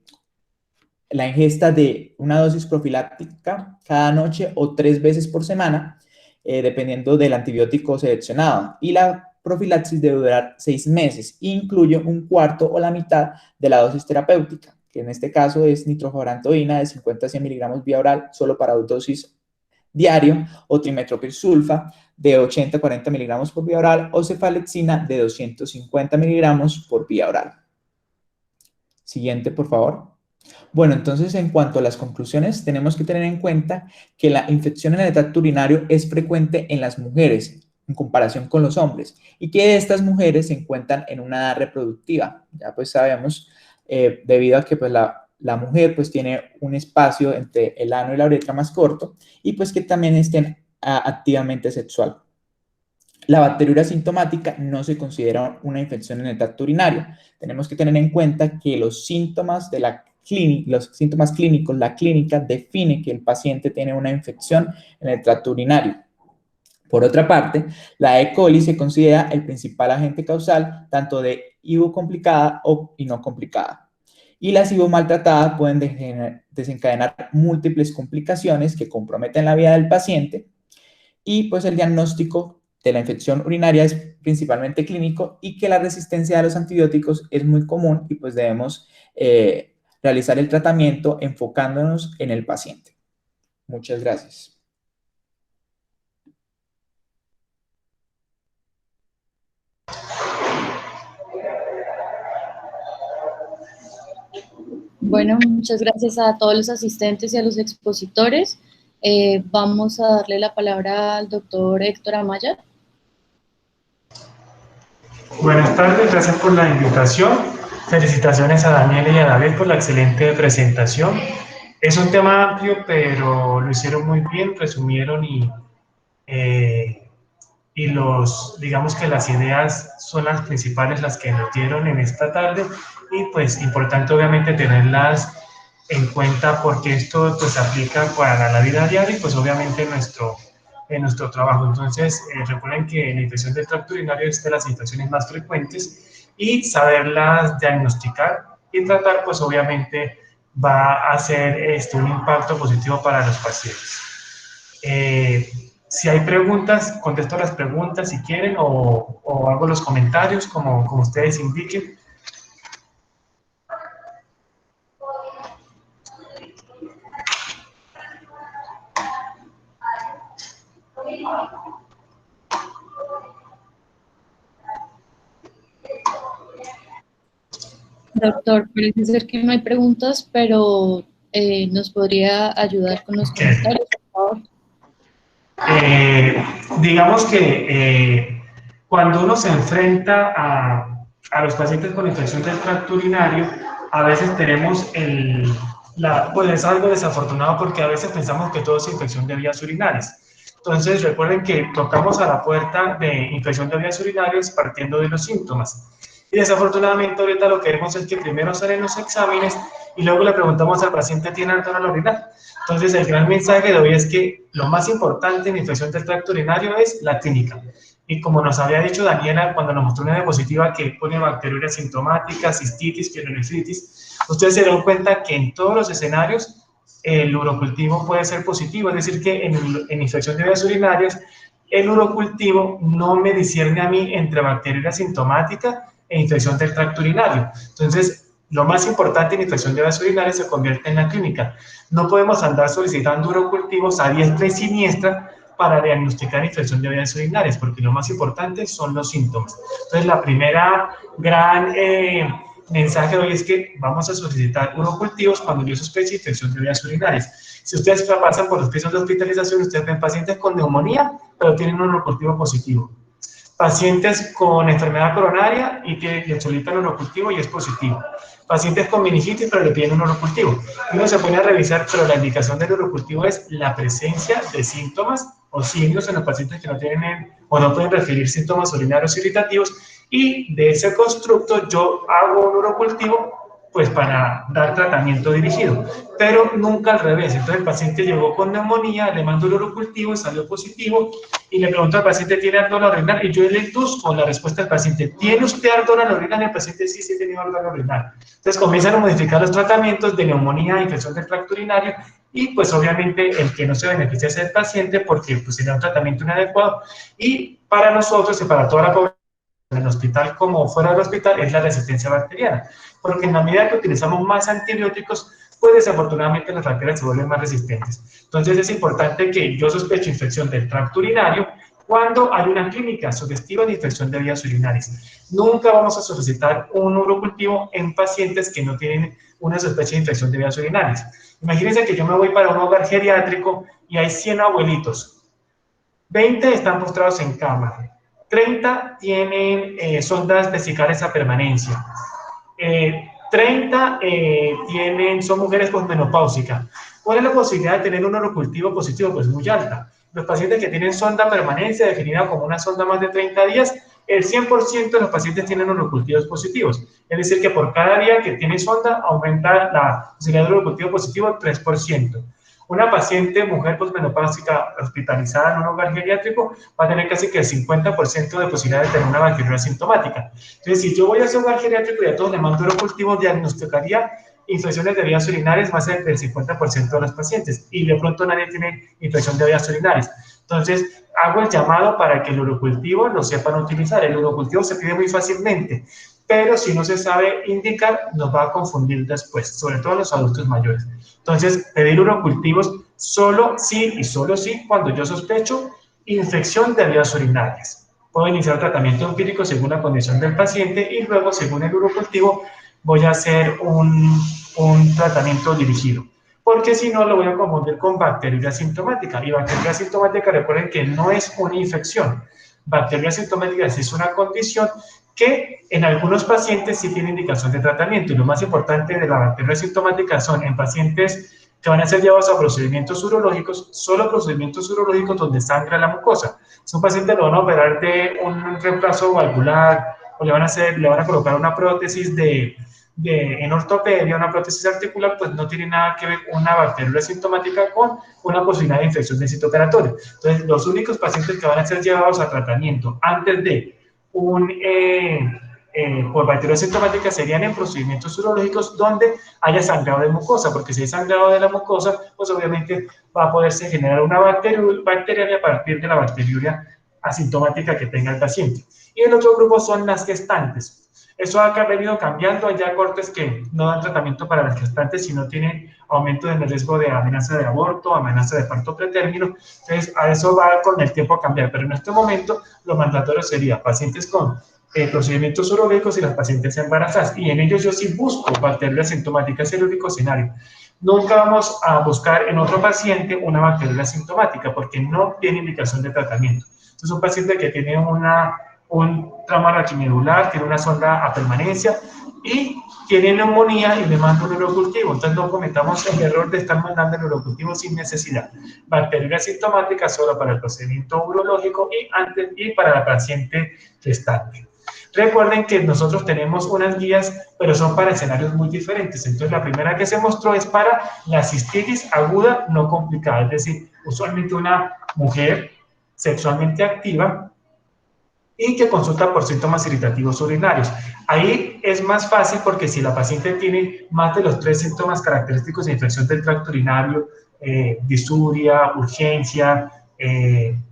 A: la ingesta de una dosis profiláctica cada noche o 3 veces por semana, dependiendo del antibiótico seleccionado. Y la profilaxis debe durar 6 meses e incluye un cuarto o la mitad de la dosis terapéutica, que en este caso es nitrofurantoína de 50 a 100 miligramos vía oral solo para dosis diario, o trimethoprim-sulfa de 80 a 40 miligramos por vía oral, o cefalexina de 250 miligramos por vía oral. Siguiente, por favor. Bueno, entonces en cuanto a las conclusiones, tenemos que tener en cuenta que la infección en el tracto urinario es frecuente en las mujeres en comparación con los hombres y que estas mujeres se encuentran en una edad reproductiva. Ya pues sabemos, debido a que pues la mujer pues tiene un espacio entre el ano y la uretra más corto y pues que también estén activamente sexual. La bacteriuria sintomática no se considera una infección en el tracto urinario. Tenemos que tener en cuenta que los síntomas clínicos, la clínica define que el paciente tiene una infección en el tracto urinario. Por otra parte, la E. coli se considera el principal agente causal tanto de IBU complicada y no complicada. Y las IBU maltratadas pueden desencadenar múltiples complicaciones que comprometen la vida del paciente y pues el diagnóstico de la infección urinaria es principalmente clínico y que la resistencia a los antibióticos es muy común y pues debemos realizar el tratamiento enfocándonos en el paciente. Muchas gracias.
C: Bueno, muchas gracias a todos los asistentes y a los expositores. Vamos a darle la palabra al doctor Héctor Amaya.
D: Buenas tardes, gracias por la invitación. Felicitaciones a Daniel y a David por la excelente presentación. Es un tema amplio, pero lo hicieron muy bien, resumieron y digamos que las ideas son las principales, las que nos dieron en esta tarde, y pues importante obviamente tenerlas en cuenta porque esto pues aplica para la vida diaria y pues obviamente en nuestro trabajo. Entonces, recuerden que la infección del tracto urinario es de las infecciones más frecuentes y saberlas diagnosticar y tratar pues obviamente va a hacer un impacto positivo para los pacientes. Si hay preguntas, contesto las preguntas si quieren o hago los comentarios como ustedes indiquen.
C: Doctor, parece ser que no hay preguntas, pero ¿nos podría ayudar con los comentarios, por favor?
D: Digamos que cuando uno se enfrenta a los pacientes con infección del tracto urinario, a veces tenemos pues es algo desafortunado porque a veces pensamos que todo es infección de vías urinarias. Entonces recuerden que tocamos a la puerta de infección de vías urinarias partiendo de los síntomas. Y desafortunadamente ahorita lo que vemos es que primero salen los exámenes y luego le preguntamos al paciente ¿tiene alcohol al orinar? Entonces el gran mensaje de hoy es que lo más importante en la infección del tracto urinario es la clínica. Y como nos había dicho Daniela cuando nos mostró una diapositiva que pone bacteriuria sintomática, cistitis, pielonefritis, ustedes se dan cuenta que en todos los escenarios el urocultivo puede ser positivo, es decir que en infección de vías urinarias el urocultivo no me discierne a mí entre bacteriuria sintomática e infección del tracto urinario. Entonces, lo más importante en infección de vías urinarias se convierte en la clínica. No podemos andar solicitando urocultivos a diestra y siniestra para diagnosticar infección de vías urinarias, porque lo más importante son los síntomas. Entonces, la primera gran mensaje de hoy es que vamos a solicitar urocultivos cuando yo sospeche infección de vías urinarias. Si ustedes pasan por los pisos de hospitalización, ustedes ven pacientes con neumonía, pero tienen un urocultivo positivo. Pacientes con enfermedad coronaria y que le solicitan un urocultivo y es positivo. Pacientes con meningitis, pero le piden un urocultivo. Uno se pone a revisar, pero la indicación del urocultivo es la presencia de síntomas o signos en los pacientes que no tienen o no pueden referir síntomas urinarios irritativos, y de ese constructo yo hago un urocultivo pues para dar tratamiento dirigido, pero nunca al revés. Entonces el paciente llegó con neumonía, le mandó el urocultivo y salió positivo, y le pregunto al paciente, ¿tiene ardor al orinar? Y yo le induzco la respuesta del paciente, ¿tiene usted ardor al orinar? Y el paciente, sí, sí, he tenido ardor al orinar. Entonces comienzan a modificar los tratamientos de neumonía, infección del tracto urinario, y pues obviamente el que no se beneficia es el paciente porque pues tiene un tratamiento inadecuado, y para nosotros y para toda la población, en el hospital como fuera del hospital, es la resistencia bacteriana, porque en la medida que utilizamos más antibióticos, pues desafortunadamente las bacterias se vuelven más resistentes. Entonces es importante que yo sospecho infección del tracto urinario cuando hay una clínica sugestiva de infección de vías urinarias. Nunca vamos a solicitar un urocultivo en pacientes que no tienen una sospecha de infección de vías urinarias. Imagínense que yo me voy para un hogar geriátrico y hay 100 abuelitos, 20 están postrados en cama, 30 tienen sondas vesicales a permanencia, 30 son mujeres posmenopáusicas. ¿Cuál es la posibilidad de tener un urocultivo positivo? Pues muy alta. Los pacientes que tienen sonda permanencia, definida como una sonda más de 30 días, el 100% de los pacientes tienen urocultivos positivos. Es decir, que por cada día que tiene sonda, aumenta la posibilidad de urocultivo positivo 3%. Una paciente, mujer posmenopáusica hospitalizada en un hogar geriátrico, va a tener casi que el 50% de posibilidad de tener una bacteriuria asintomática. Entonces, si yo voy a ese hogar geriátrico y a todos les mando urocultivo, diagnosticaría infecciones de vías urinarias más del 50% de los pacientes, y de pronto nadie tiene infección de vías urinarias. Entonces, hago el llamado para que el urocultivo lo sepan utilizar. El urocultivo se pide muy fácilmente, pero si no se sabe indicar, nos va a confundir después, sobre todo los adultos mayores. Entonces, pedir urocultivos solo sí y solo sí cuando yo sospecho infección de vías urinarias. Puedo iniciar tratamiento empírico según la condición del paciente y luego, según el urocultivo, voy a hacer un tratamiento dirigido. Porque si no, lo voy a confundir con bacteriuria asintomática. Y bacteriuria asintomática, recuerden que no es una infección. Bacteriuria asintomática es una condición que en algunos pacientes sí tiene indicación de tratamiento. Y lo más importante de la bacteriuria asintomática son en pacientes que van a ser llevados a procedimientos urológicos, solo procedimientos urológicos donde sangra la mucosa. Si un paciente lo van a operar de un reemplazo valvular o le van a colocar una prótesis en ortopedia, una prótesis articular, pues no tiene nada que ver una bacteriuria asintomática con una posibilidad de infección del sitio operatorio. Entonces, los únicos pacientes que van a ser llevados a tratamiento antes de por bacteriuria asintomática serían en procedimientos urológicos donde haya sangrado de mucosa, porque si hay sangrado de la mucosa, pues obviamente va a poderse generar una bacteria a partir de la bacteriuria asintomática que tenga el paciente. Y el otro grupo son las gestantes. Eso ha venido cambiando, hay ya cortes que no dan tratamiento para las gestantes si no tienen aumento en el riesgo de amenaza de aborto, amenaza de parto pretérmino. Entonces, a eso va con el tiempo a cambiar, pero en este momento lo mandatorio sería pacientes con procedimientos urológicos y las pacientes embarazadas, y en ellos yo sí busco bacteriuria asintomática, es el único escenario. Nunca vamos a buscar en otro paciente una bacteriuria asintomática porque no tiene indicación de tratamiento. Entonces, un paciente que tiene un trauma raquimedular, tiene una sonda a permanencia y tiene neumonía y le mando un urocultivo. Entonces no cometamos el error de estar mandando el urocultivo sin necesidad. Bacteriuria asintomática solo para el procedimiento urológico y para la paciente gestante. Recuerden que nosotros tenemos unas guías, pero son para escenarios muy diferentes. Entonces la primera que se mostró es para la cistitis aguda no complicada, es decir, usualmente una mujer sexualmente activa y que consulta por síntomas irritativos urinarios. Ahí es más fácil porque si la paciente tiene más de los 3 síntomas característicos de infección del tracto urinario, disuria, urgencia,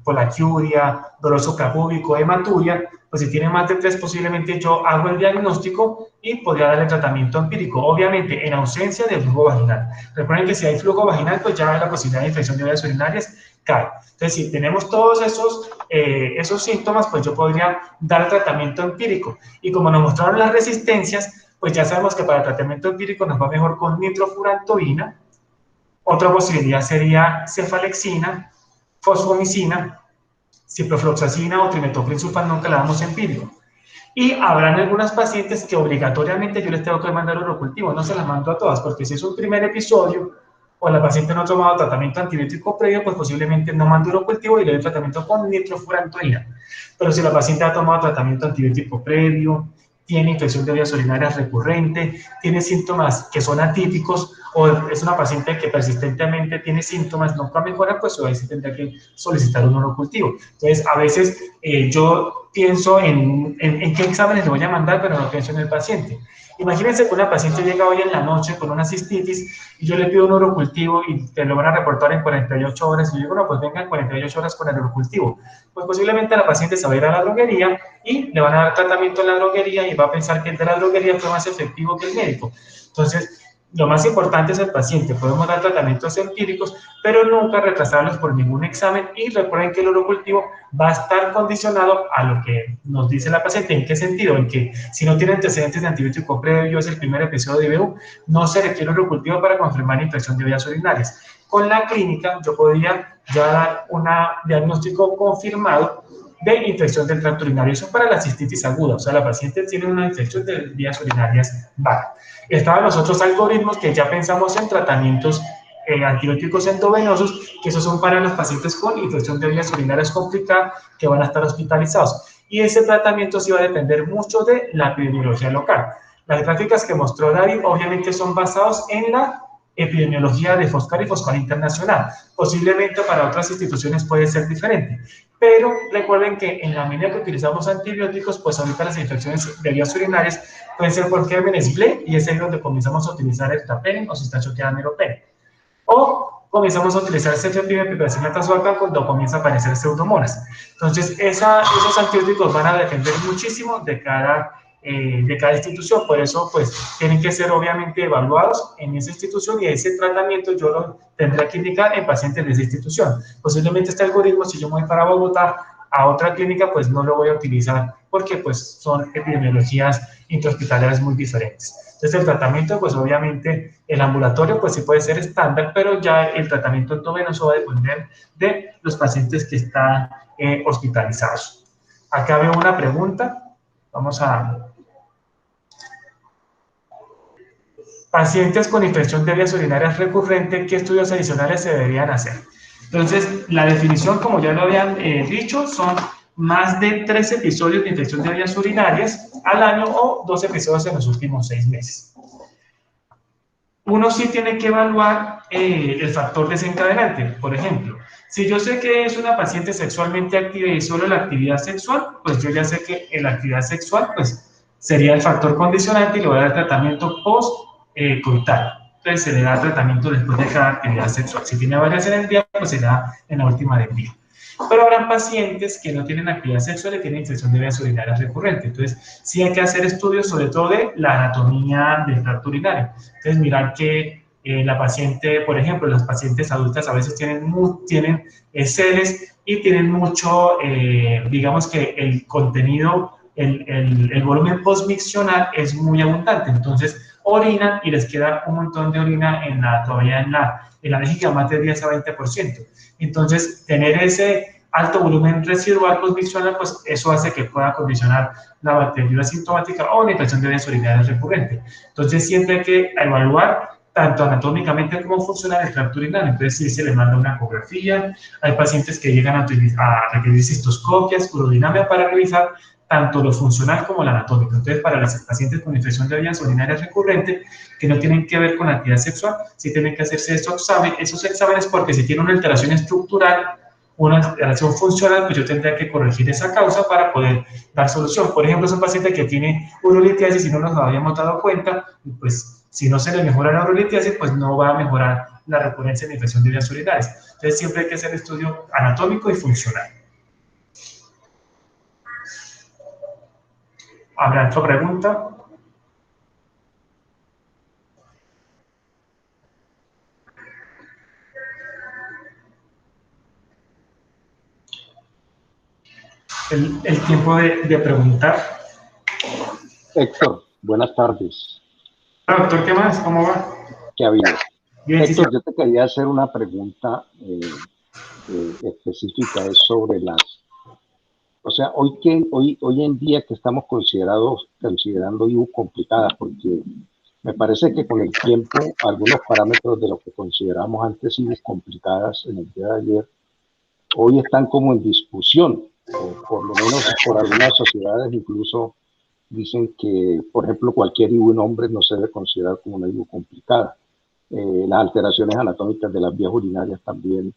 D: polaquiuria, dolor suprapúbico, hematuria, pues si tiene más de 3, posiblemente yo hago el diagnóstico y podría darle tratamiento empírico, obviamente en ausencia de flujo vaginal. Recuerden que si hay flujo vaginal, pues ya la posibilidad de infección de vías urinarias cae. Entonces, si tenemos todos esos síntomas, pues yo podría dar tratamiento empírico. Y como nos mostraron las resistencias, pues ya sabemos que para el tratamiento empírico nos va mejor con nitrofurantoína. Otra posibilidad sería cefalexina, fosfomicina, ciprofloxacina o trimethoprim-sulfan, nunca la damos empírico. Y habrán algunas pacientes que obligatoriamente yo les tengo que mandar urocultivo, no se las mando a todas, porque si es un primer episodio o la paciente no ha tomado tratamiento antibiótico previo, pues posiblemente no mando urocultivo y le doy tratamiento con nitrofurantoína. Pero si la paciente ha tomado tratamiento antibiótico previo, tiene infección de vías urinarias recurrente, tiene síntomas que son atípicos, o es una paciente que persistentemente tiene síntomas, nunca mejora, pues ahí sí tendría que solicitar un urocultivo. Entonces, a veces yo pienso en qué exámenes le voy a mandar, pero no pienso en el paciente. Imagínense que una paciente llega hoy en la noche con una cistitis y yo le pido un urocultivo y te lo van a reportar en 48 horas. Y yo digo, no, pues venga en 48 horas con el urocultivo. Pues posiblemente la paciente se va a ir a la droguería y le van a dar tratamiento en la droguería y va a pensar que el de la droguería fue más efectivo que el médico. Entonces, lo más importante es el paciente. Podemos dar tratamientos empíricos, pero nunca retrasarlos por ningún examen. Y recuerden que el urocultivo va a estar condicionado a lo que nos dice la paciente. ¿En qué sentido? En que si no tiene antecedentes de antibiótico previo, es el primer episodio de IBU, no se requiere urocultivo para confirmar infección de vías urinarias. Con la clínica, yo podría ya dar un diagnóstico confirmado de infección del tracto urinario. Eso para la cistitis aguda, o sea, la paciente tiene una infección de vías urinarias baja. Estaban los otros algoritmos que ya pensamos en tratamientos antibióticos endovenosos, que esos son para los pacientes con infección de vías urinarias complicada que van a estar hospitalizados. Y ese tratamiento sí va a depender mucho de la epidemiología local. Las gráficas que mostró David obviamente son basadas en la epidemiología de Foscar y Foscar Internacional. Posiblemente para otras instituciones puede ser diferente, pero recuerden que en la medida que utilizamos antibióticos, pues ahorita las infecciones de vías urinarias pueden ser por gérmenes BLE, y es ahí donde comenzamos a utilizar el Ertapenem o Cistachoqueameropenem. O comenzamos a utilizar cefepime-piperacillina azoacam cuando comienza a aparecer pseudomonas. Entonces, esos antibióticos van a depender muchísimo de cada institución. Por eso, pues, tienen que ser obviamente evaluados en esa institución, y ese tratamiento yo lo tendré que indicar en pacientes de esa institución. Posiblemente este algoritmo, si yo me voy para Bogotá a otra clínica, pues no lo voy a utilizar porque pues son epidemiologías intrahospitalarias muy diferentes. Entonces el tratamiento, pues obviamente el ambulatorio pues sí puede ser estándar, pero ya el tratamiento endovenoso va a depender de los pacientes que están hospitalizados. Acá veo una pregunta, vamos a... Pacientes con infección de vías urinarias recurrente, ¿qué estudios adicionales se deberían hacer? Entonces, la definición, como ya lo habían dicho, son más de 3 episodios de infección de vías urinarias al año o 2 episodios en los últimos 6 meses. Uno sí tiene que evaluar el factor desencadenante. Por ejemplo, si yo sé que es una paciente sexualmente activa y solo la actividad sexual, pues yo ya sé que en la actividad sexual pues, sería el factor condicionante y le voy a dar tratamiento post-coital. Entonces se le da tratamiento después de cada actividad sexual. Si tiene varias en el día, pues se da en la última del día. Pero habrán pacientes que no tienen actividad sexual y tienen infección de vías urinarias recurrente. Entonces, sí hay que hacer estudios, sobre todo de la anatomía del tracto urinario. Entonces, mirar que la paciente, por ejemplo, las pacientes adultas a veces tienen sedes y tienen mucho, digamos que el contenido, el volumen postmiccional es muy abundante. Entonces, orinan y les queda un montón de orina todavía en la vejiga, más de 10 a 20%. Entonces, tener ese alto volumen residual postmiccional, pues eso hace que pueda condicionar la bacteriuria asintomática o la infección de vías urinarias recurrente. Entonces, siempre hay que evaluar tanto anatómicamente como funcional el tracto urinario. Entonces, si se le manda una ecografía, hay pacientes que llegan a requerir cistoscopias, urodinamia para revisar tanto lo funcional como lo anatómico. Entonces, para las pacientes con infección de vías urinarias recurrente, que no tienen que ver con la actividad sexual, sí tienen que hacerse esos exámenes, porque si tiene una alteración estructural, una alteración funcional, pues yo tendría que corregir esa causa para poder dar solución. Por ejemplo, es un paciente que tiene urolitiasis y no nos habíamos dado cuenta, pues si no se le mejora la urolitiasis, pues no va a mejorar la recurrencia de infección de vías urinarias. Entonces, siempre hay que hacer estudio anatómico y funcional. ¿Habrá otra pregunta? El tiempo de preguntar.
E: Héctor, buenas tardes.
D: Hola, doctor, ¿qué más? ¿Cómo va?
E: ¿Qué ha habido?
D: Bien,
E: Héctor,
D: sí.
E: yo te quería hacer una pregunta específica, es sobre o sea, hoy en día que estamos considerando IBU complicadas, porque me parece que con el tiempo algunos parámetros de lo que consideramos antes IBU complicadas en el día de ayer, hoy están como en discusión, o por lo menos por algunas sociedades incluso dicen que, por ejemplo, cualquier IBU en hombres no se debe considerar como una IBU complicada. Las alteraciones anatómicas de las vías urinarias también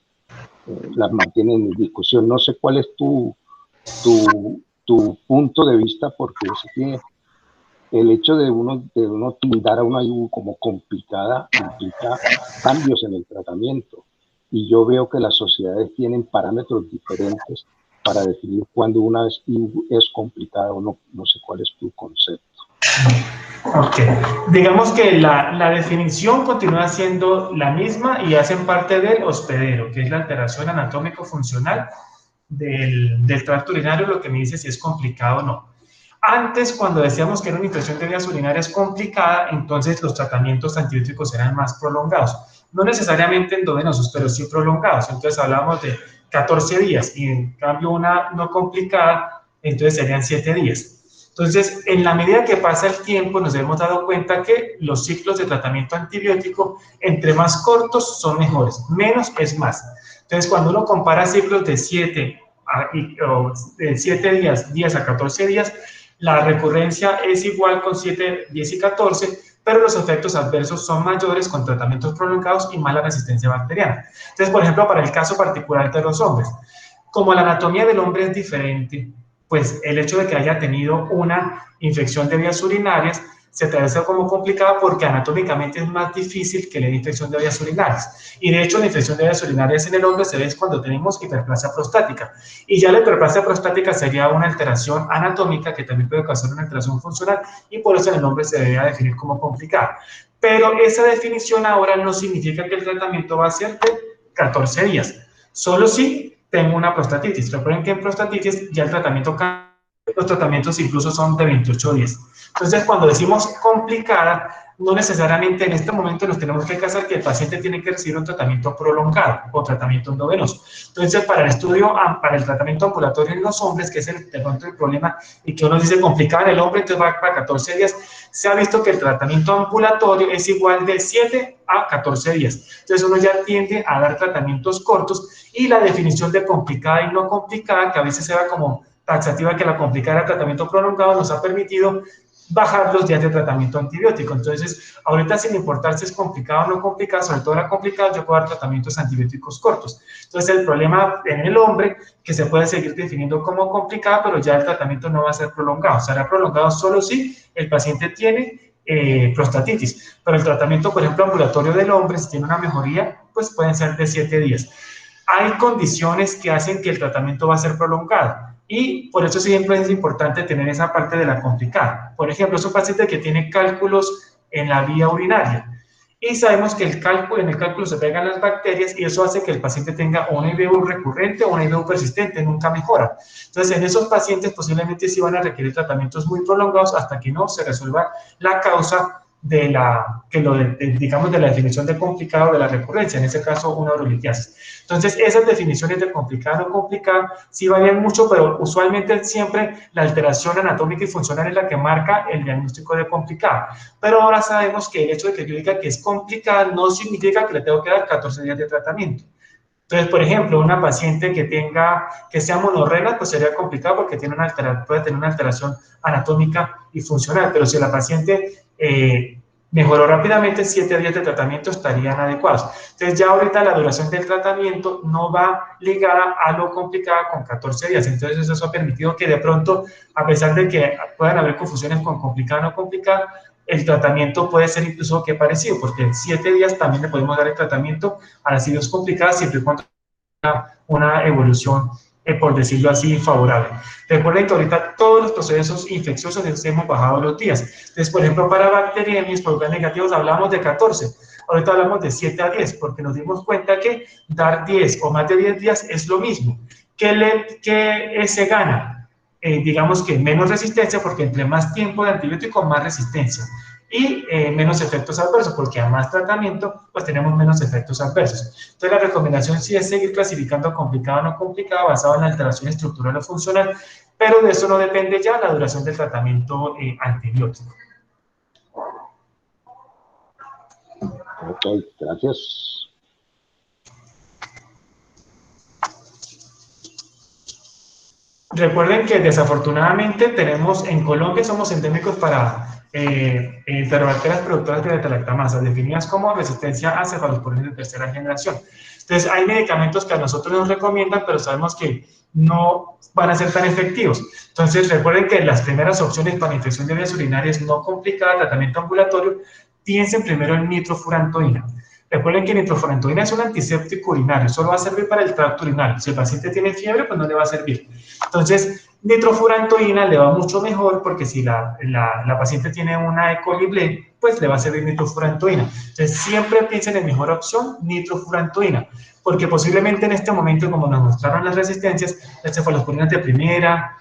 E: las mantienen en discusión. No sé cuál es tu punto de vista, porque es que el hecho de uno tildar a una IBU como complicada implica cambios en el tratamiento. Y yo veo que las sociedades tienen parámetros diferentes para definir cuándo una IBU es complicada o no. No sé cuál es tu concepto.
D: Ok, digamos que la definición continúa siendo la misma y hacen parte del hospedero, que es la alteración anatómico-funcional del tracto urinario, lo que me dice si es complicado o no. Antes, cuando decíamos que era una infección de vías urinarias complicada, entonces los tratamientos antibióticos eran más prolongados. No necesariamente endovenosos, pero sí prolongados. Entonces hablábamos de 14 días y en cambio una no complicada, entonces serían 7 días. Entonces, en la medida que pasa el tiempo, nos hemos dado cuenta que los ciclos de tratamiento antibiótico, entre más cortos, son mejores. Menos es más. Entonces, cuando uno compara ciclos de 7 días a 14 días, la recurrencia es igual con 7, 10 y 14, pero los efectos adversos son mayores con tratamientos prolongados y más la resistencia bacteriana. Entonces, por ejemplo, para el caso particular de los hombres, como la anatomía del hombre es diferente, pues el hecho de que haya tenido una infección de vías urinarias se traduce como complicado porque anatómicamente es más difícil que la infección de vías urinarias. Y de hecho la infección de vías urinarias en el hombre se ve cuando tenemos hiperplasia prostática. Y ya la hiperplasia prostática sería una alteración anatómica que también puede causar una alteración funcional y por eso en el hombre se debe definir como complicada. Pero esa definición ahora no significa que el tratamiento va a ser de 14 días. Solo si tengo una prostatitis. Recuerden que en prostatitis ya el tratamiento cambia. Los tratamientos incluso son de 28 días. Entonces, cuando decimos complicada, no necesariamente en este momento nos tenemos que casar que el paciente tiene que recibir un tratamiento prolongado o tratamiento endovenoso. Entonces, para el estudio, para el tratamiento ambulatorio en los hombres, que es el problema, y que uno dice complicada en el hombre, entonces va para 14 días, se ha visto que el tratamiento ambulatorio es igual de 7 a 14 días. Entonces, uno ya tiende a dar tratamientos cortos y la definición de complicada y no complicada, que a veces se da como taxativa que la complicada era tratamiento prolongado, nos ha permitido bajar los días de tratamiento antibiótico. Entonces, ahorita sin importar si es complicado o no complicado, sobre todo la complicada, yo puedo dar tratamientos antibióticos cortos. Entonces, el problema en el hombre, que se puede seguir definiendo como complicado, pero ya el tratamiento no va a ser prolongado. Será prolongado solo si el paciente tiene prostatitis. Pero el tratamiento, por ejemplo, ambulatorio del hombre, si tiene una mejoría, pues pueden ser de 7 días. Hay condiciones que hacen que el tratamiento va a ser prolongado. Y por eso siempre es importante tener esa parte de la complicada. Por ejemplo, es un paciente que tiene cálculos en la vía urinaria. Y sabemos que en el cálculo se pegan las bacterias y eso hace que el paciente tenga una IBU recurrente o una IBU persistente, nunca mejora. Entonces, en esos pacientes posiblemente sí van a requerir tratamientos muy prolongados hasta que no se resuelva la causa de la definición de complicado de la recurrencia, en ese caso una urolitiasis. Entonces, esas definiciones de complicada o no complicada sí varían mucho, pero usualmente siempre la alteración anatómica y funcional es la que marca el diagnóstico de complicada. Pero ahora sabemos que el hecho de que yo diga que es complicada no significa que le tengo que dar 14 días de tratamiento. Entonces, por ejemplo, una paciente que sea monorrenal, pues sería complicado porque puede tener una alteración anatómica y funcional, pero si la paciente mejoró rápidamente, 7 días de tratamiento estarían adecuados. Entonces, ya ahorita la duración del tratamiento no va ligada a lo complicada con 14 días. Entonces, eso ha permitido que de pronto, a pesar de que puedan haber confusiones con complicada o no complicada, el tratamiento puede ser incluso que parecido, porque en 7 días también le podemos dar el tratamiento a las IBUs complicadas siempre y cuando haya una evolución, por decirlo así, favorable. Recuerden que ahorita todos los procesos infecciosos hemos bajado los días. Entonces, por ejemplo, para bacteriemias, por gram negativos, hablamos de 14. Ahorita hablamos de 7 a 10, porque nos dimos cuenta que dar 10 o más de 10 días es lo mismo. ¿Qué se gana? Digamos que menos resistencia, porque entre más tiempo de antibiótico, más resistencia. Y menos efectos adversos, porque a más tratamiento, pues tenemos menos efectos adversos. Entonces, la recomendación sí es seguir clasificando complicado o no complicado, basado en la alteración estructural o funcional, pero de eso no depende ya la duración del tratamiento antibiótico.
E: Ok, gracias.
D: recuerden que desafortunadamente tenemos, en Colombia somos endémicos para enterobacterias productoras de beta-lactamasa, definidas como resistencia a cefalosporinas de tercera generación. Entonces, hay medicamentos que a nosotros nos recomiendan, pero sabemos que no van a ser tan efectivos. Entonces, recuerden que las primeras opciones para infección de vías urinarias no complicada, tratamiento ambulatorio, piensen primero en nitrofurantoína. Recuerden que nitrofurantoína es un antiséptico urinario, solo va a servir para el tracto urinario. Si el paciente tiene fiebre, pues no le va a servir. Entonces, nitrofurantoína le va mucho mejor porque si la paciente tiene una E. coli Blay, pues le va a servir nitrofurantoína. Entonces, siempre piensen en mejor opción, nitrofurantoína, porque posiblemente en este momento, como nos mostraron las resistencias, las cefalosporinas de primera,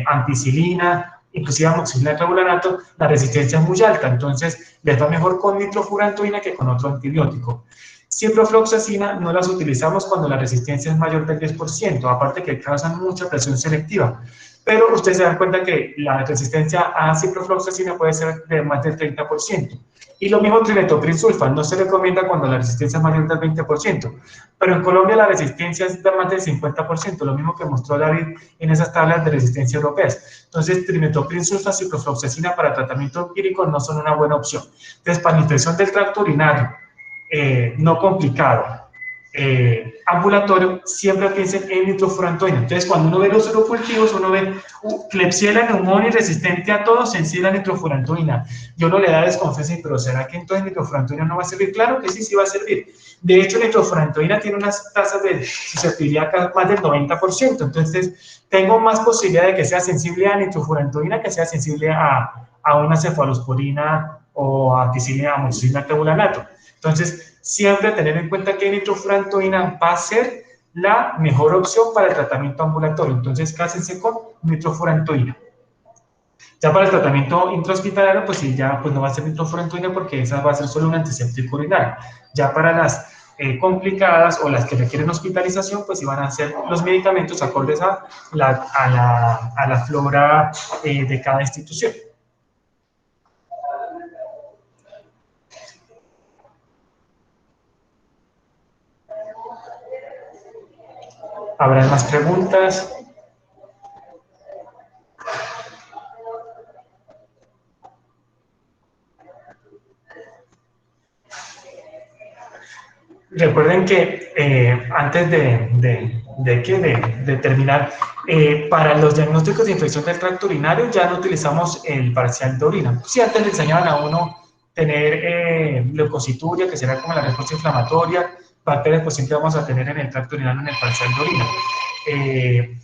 D: ampicilina, inclusive amoxicilina clavulanato, la resistencia es muy alta, entonces les va mejor con nitrofurantoína que con otro antibiótico. Ciprofloxacina no las utilizamos cuando la resistencia es mayor del 10%, aparte que causan mucha presión selectiva. Pero ustedes se dan cuenta que la resistencia a ciprofloxacina puede ser de más del 30%. Y lo mismo trimethoprim sulfa, no se recomienda cuando la resistencia es mayor del 20%. Pero en Colombia la resistencia es de más del 50%, lo mismo que mostró David en esas tablas de resistencia europeas. Entonces, trimethoprim sulfa, ciprofloxacina para tratamiento empírico no son una buena opción. Entonces, para infección del tracto urinario, no complicado, ambulatorio, siempre piensen en nitrofurantoína. Entonces, cuando uno ve los urocultivos, uno ve Klebsiella pneumoniae resistente a todo, sensible a nitrofurantoína. Yo no le da desconfianza, pero ¿será que entonces nitrofurantoína no va a servir? Claro que sí, sí va a servir. De hecho, nitrofurantoína tiene unas tasas de susceptibilidad más del 90%. Entonces, tengo más posibilidad de que sea sensible a nitrofurantoína que sea sensible a una cefalosporina o a amoxicilina clavulanato. Entonces, siempre tener en cuenta que nitrofurantoína va a ser la mejor opción para el tratamiento ambulatorio. Entonces, cásense con nitrofurantoína. Ya para el tratamiento intrahospitalario, pues sí, ya pues no va a ser nitrofurantoína porque esa va a ser solo un antiséptico urinario. Ya para las complicadas o las que requieren hospitalización, pues sí van a ser los medicamentos acordes a la flora de cada institución. ¿Habrá más preguntas? Recuerden que antes de terminar, para los diagnósticos de infección del tracto urinario ya no utilizamos el parcial de orina. Si antes le enseñaban a uno tener leucocituria, que será como la respuesta inflamatoria, bacterias pues siempre vamos a tener en el tracto urinario en el parcial de orina.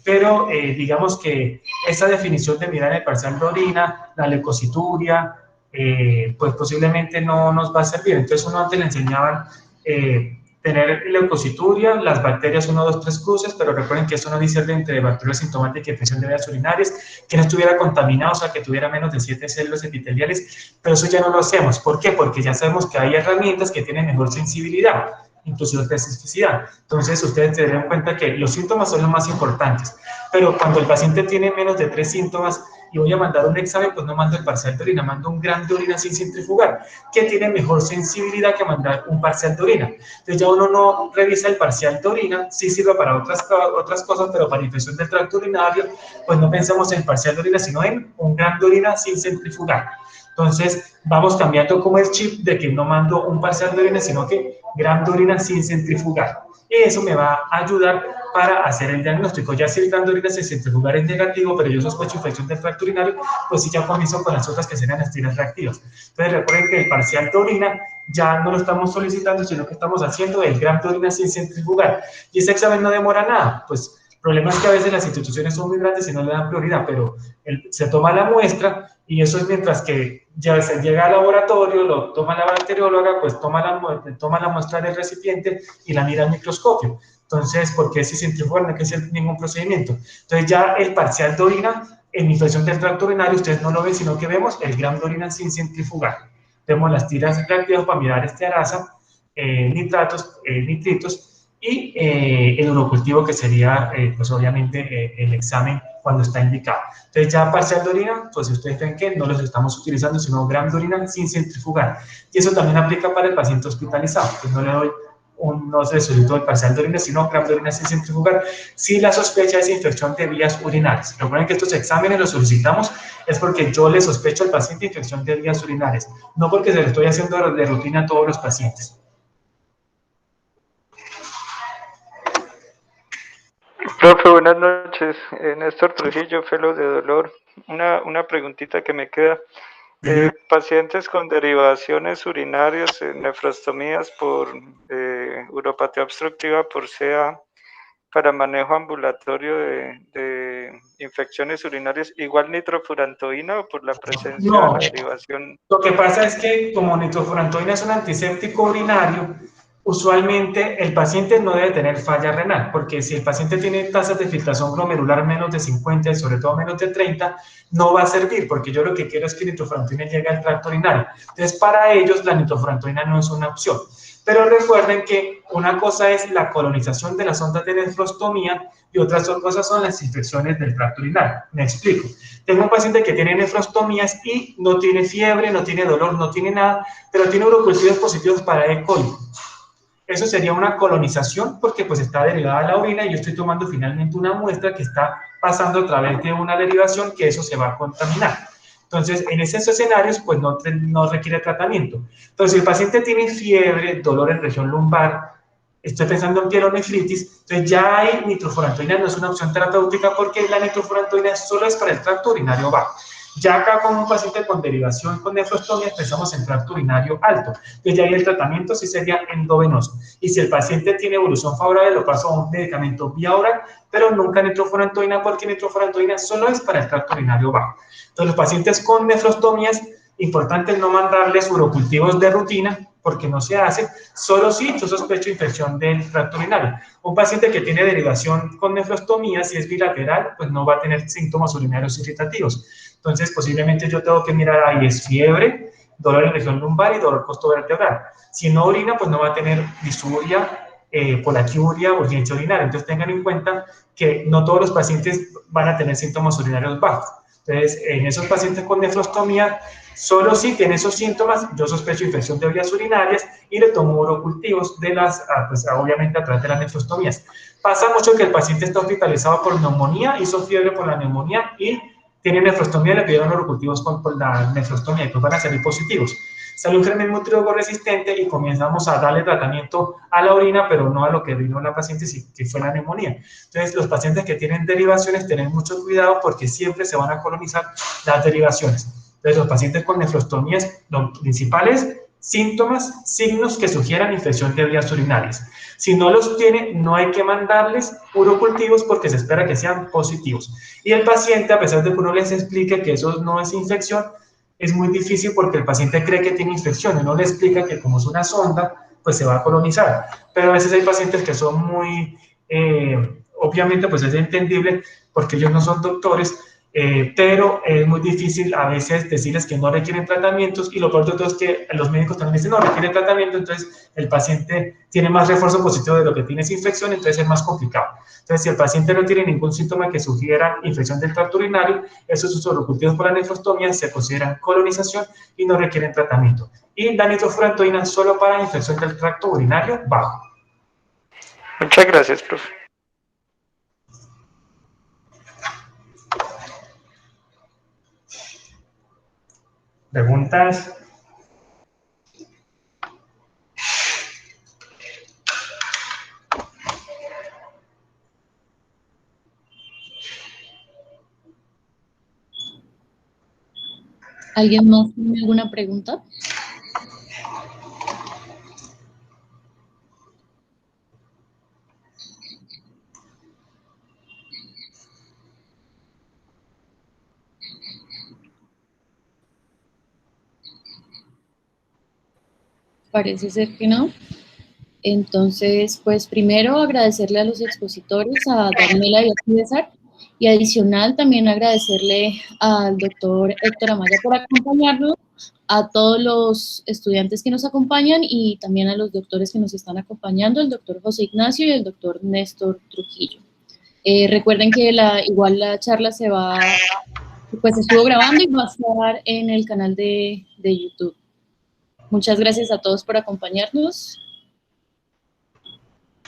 D: Pero digamos que esa definición de mirar en el parcial de orina, la leucocituria, pues posiblemente no nos va a servir. Entonces uno antes le enseñaban tener leucocituria, las bacterias 1, 2, 3 cruces, pero recuerden que eso no discierne entre bacterias sintomáticas y infección de vías urinarias, que no estuviera contaminado, o sea, que tuviera menos de 7 células epiteliales, pero eso ya no lo hacemos. ¿Por qué? Porque ya sabemos que hay herramientas que tienen mejor sensibilidad, inclusive especificidad. Entonces, ustedes se den cuenta que los síntomas son los más importantes, pero cuando el paciente tiene menos de 3 síntomas y voy a mandar un examen, pues no mando el parcial de orina, mando un gram de orina sin centrifugar, que tiene mejor sensibilidad que mandar un parcial de orina. Entonces ya uno no revisa el parcial de orina, sí sirve para otras cosas, pero para infección del tracto urinario, pues no pensamos en parcial de orina, sino en un gram de orina sin centrifugar. Entonces, vamos cambiando como el chip de que no mando un parcial de orina, sino que gram de orina sin centrifugar. Y eso me va a ayudar para hacer el diagnóstico. Ya si el gram de orina sin centrifugar es negativo, pero yo sospecho infección del tracto urinario, pues sí ya comienzo con las otras que serían las tiras reactivas. Entonces, recuerden que el parcial de orina ya no lo estamos solicitando, sino que estamos haciendo el gram de orina sin centrifugar. Y ese examen no demora nada, pues el problema es que a veces las instituciones son muy grandes y no le dan prioridad, pero se toma la muestra y eso es mientras que ya se llega al laboratorio, lo toma la bacterióloga, pues toma la muestra del recipiente y la mira al microscopio. Entonces, porque si centrifugar no hay que hacer ningún procedimiento. Entonces ya el parcial de orina en infección del tracto urinario, ustedes no lo ven, sino que vemos el gram de orina sin centrifugar. Vemos las tiras reactivas para mirar arasa, nitratos, nitritos, y el urocultivo que sería, pues obviamente, el examen cuando está indicado. Entonces ya parcial de orina, pues si ustedes ven que no los estamos utilizando, sino gram de orina sin centrifugar. Y eso también aplica para el paciente hospitalizado. Pues no le doy no se solicitó el parcial de orina, sino gramo de orina sin centrifugar, si la sospecha es infección de vías urinarias. Recuerden que estos exámenes los solicitamos es porque yo le sospecho al paciente infección de vías urinarias, no porque se lo estoy haciendo de rutina a todos los pacientes.
F: Profe, buenas noches. Néstor Trujillo, fellow de dolor. Una preguntita que me queda. Pacientes con derivaciones urinarias, nefrostomías por uropatía obstructiva por CA, para manejo ambulatorio de infecciones urinarias, ¿igual nitrofurantoína o por la presencia de la derivación?
D: Lo que pasa es que como nitrofurantoína es un antiséptico urinario, usualmente el paciente no debe tener falla renal, porque si el paciente tiene tasas de filtración glomerular menos de 50 y sobre todo menos de 30, no va a servir, porque yo lo que quiero es que nitrofurantoína llegue al tracto urinario. Entonces, para ellos la nitrofurantoína no es una opción. Pero recuerden que una cosa es la colonización de las ondas de nefrostomía y otras cosas son las infecciones del tracto urinario. Me explico. Tengo un paciente que tiene nefrostomías y no tiene fiebre, no tiene dolor, no tiene nada, pero tiene urocultivos positivos para E. coli. Eso sería una colonización porque pues está derivada de la orina y yo estoy tomando finalmente una muestra que está pasando a través de una derivación que eso se va a contaminar. Entonces, en esos escenarios, pues no requiere tratamiento. Entonces, si el paciente tiene fiebre, dolor en región lumbar, estoy pensando en pielonefritis, entonces ya hay nitrofurantoína, no es una opción terapéutica porque la nitrofurantoína solo es para el tracto urinario bajo. Ya acá con un paciente con derivación con nefrostomía pensamos en tracto urinario alto. Entonces ya ahí el tratamiento sí sería endovenoso. Y si el paciente tiene evolución favorable, lo paso a un medicamento vía oral, pero nunca nitrofurantoína porque nitrofurantoína solo es para el tracto urinario bajo. Entonces los pacientes con nefrostomías, importante no mandarles urocultivos de rutina, porque no se hace, solo si yo sospecho infección del tracto urinario. Un paciente que tiene derivación con nefrostomía, si es bilateral, pues no va a tener síntomas urinarios irritativos. Entonces, posiblemente yo tengo que mirar ahí es fiebre, dolor en región lumbar y dolor costovertebral. Si no orina, pues no va a tener disuria, polaquiuria, urgencia urinaria. Entonces, tengan en cuenta que no todos los pacientes van a tener síntomas urinarios bajos. Entonces, en esos pacientes con nefrostomía, solo si tiene esos síntomas, yo sospecho infección de vías urinarias y le tomo urocultivos de las, pues obviamente a través de las nefrostomías. Pasa mucho que el paciente está hospitalizado por neumonía, hizo fiebre por la neumonía y tiene nefrostomía, le pidieron urocultivos por la nefrostomía y pues van a salir positivos. Sale un germen nutriólogo resistente y comenzamos a darle tratamiento a la orina, pero no a lo que vino la paciente, que fue la neumonía. Entonces, los pacientes que tienen derivaciones, tienen mucho cuidado porque siempre se van a colonizar las derivaciones. Entonces, los pacientes con nefrostomías, los principales síntomas, signos que sugieran infección de vías urinarias. Si no los tiene, no hay que mandarles urocultivos porque se espera que sean positivos. Y el paciente, a pesar de que uno les explique que eso no es infección, es muy difícil porque el paciente cree que tiene infección y uno le explica que como es una sonda, pues se va a colonizar. Pero a veces hay pacientes que son muy, obviamente pues es entendible porque ellos no son doctores, pero es muy difícil a veces decirles que no requieren tratamientos y lo peor de todo es que los médicos también dicen no requiere tratamiento, entonces el paciente tiene más refuerzo positivo de lo que tiene esa infección, entonces es más complicado. Entonces, si el paciente no tiene ningún síntoma que sugiera infección del tracto urinario, esos urocultivos por la nefrostomía se consideran colonización y no requieren tratamiento. Y la nitrofurantoína solo para infección del tracto urinario bajo.
F: Muchas gracias, profe.
D: ¿Preguntas?
C: ¿Alguien más tiene alguna pregunta? Parece ser que no. Entonces, pues primero agradecerle a los expositores, a Daniela y a César, y adicional también agradecerle al doctor Héctor Amaya por acompañarnos, a todos los estudiantes que nos acompañan y también a los doctores que nos están acompañando, el doctor José Ignacio y el doctor Néstor Trujillo. Recuerden que igual la charla se estuvo grabando y va a estar en el canal de YouTube. Muchas gracias a todos por acompañarnos.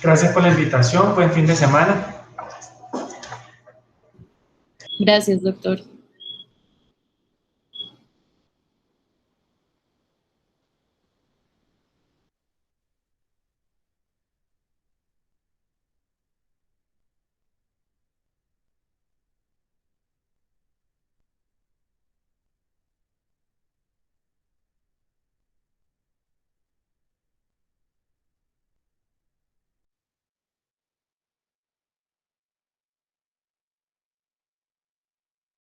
D: Gracias por la invitación, buen fin de semana.
C: Gracias, doctor.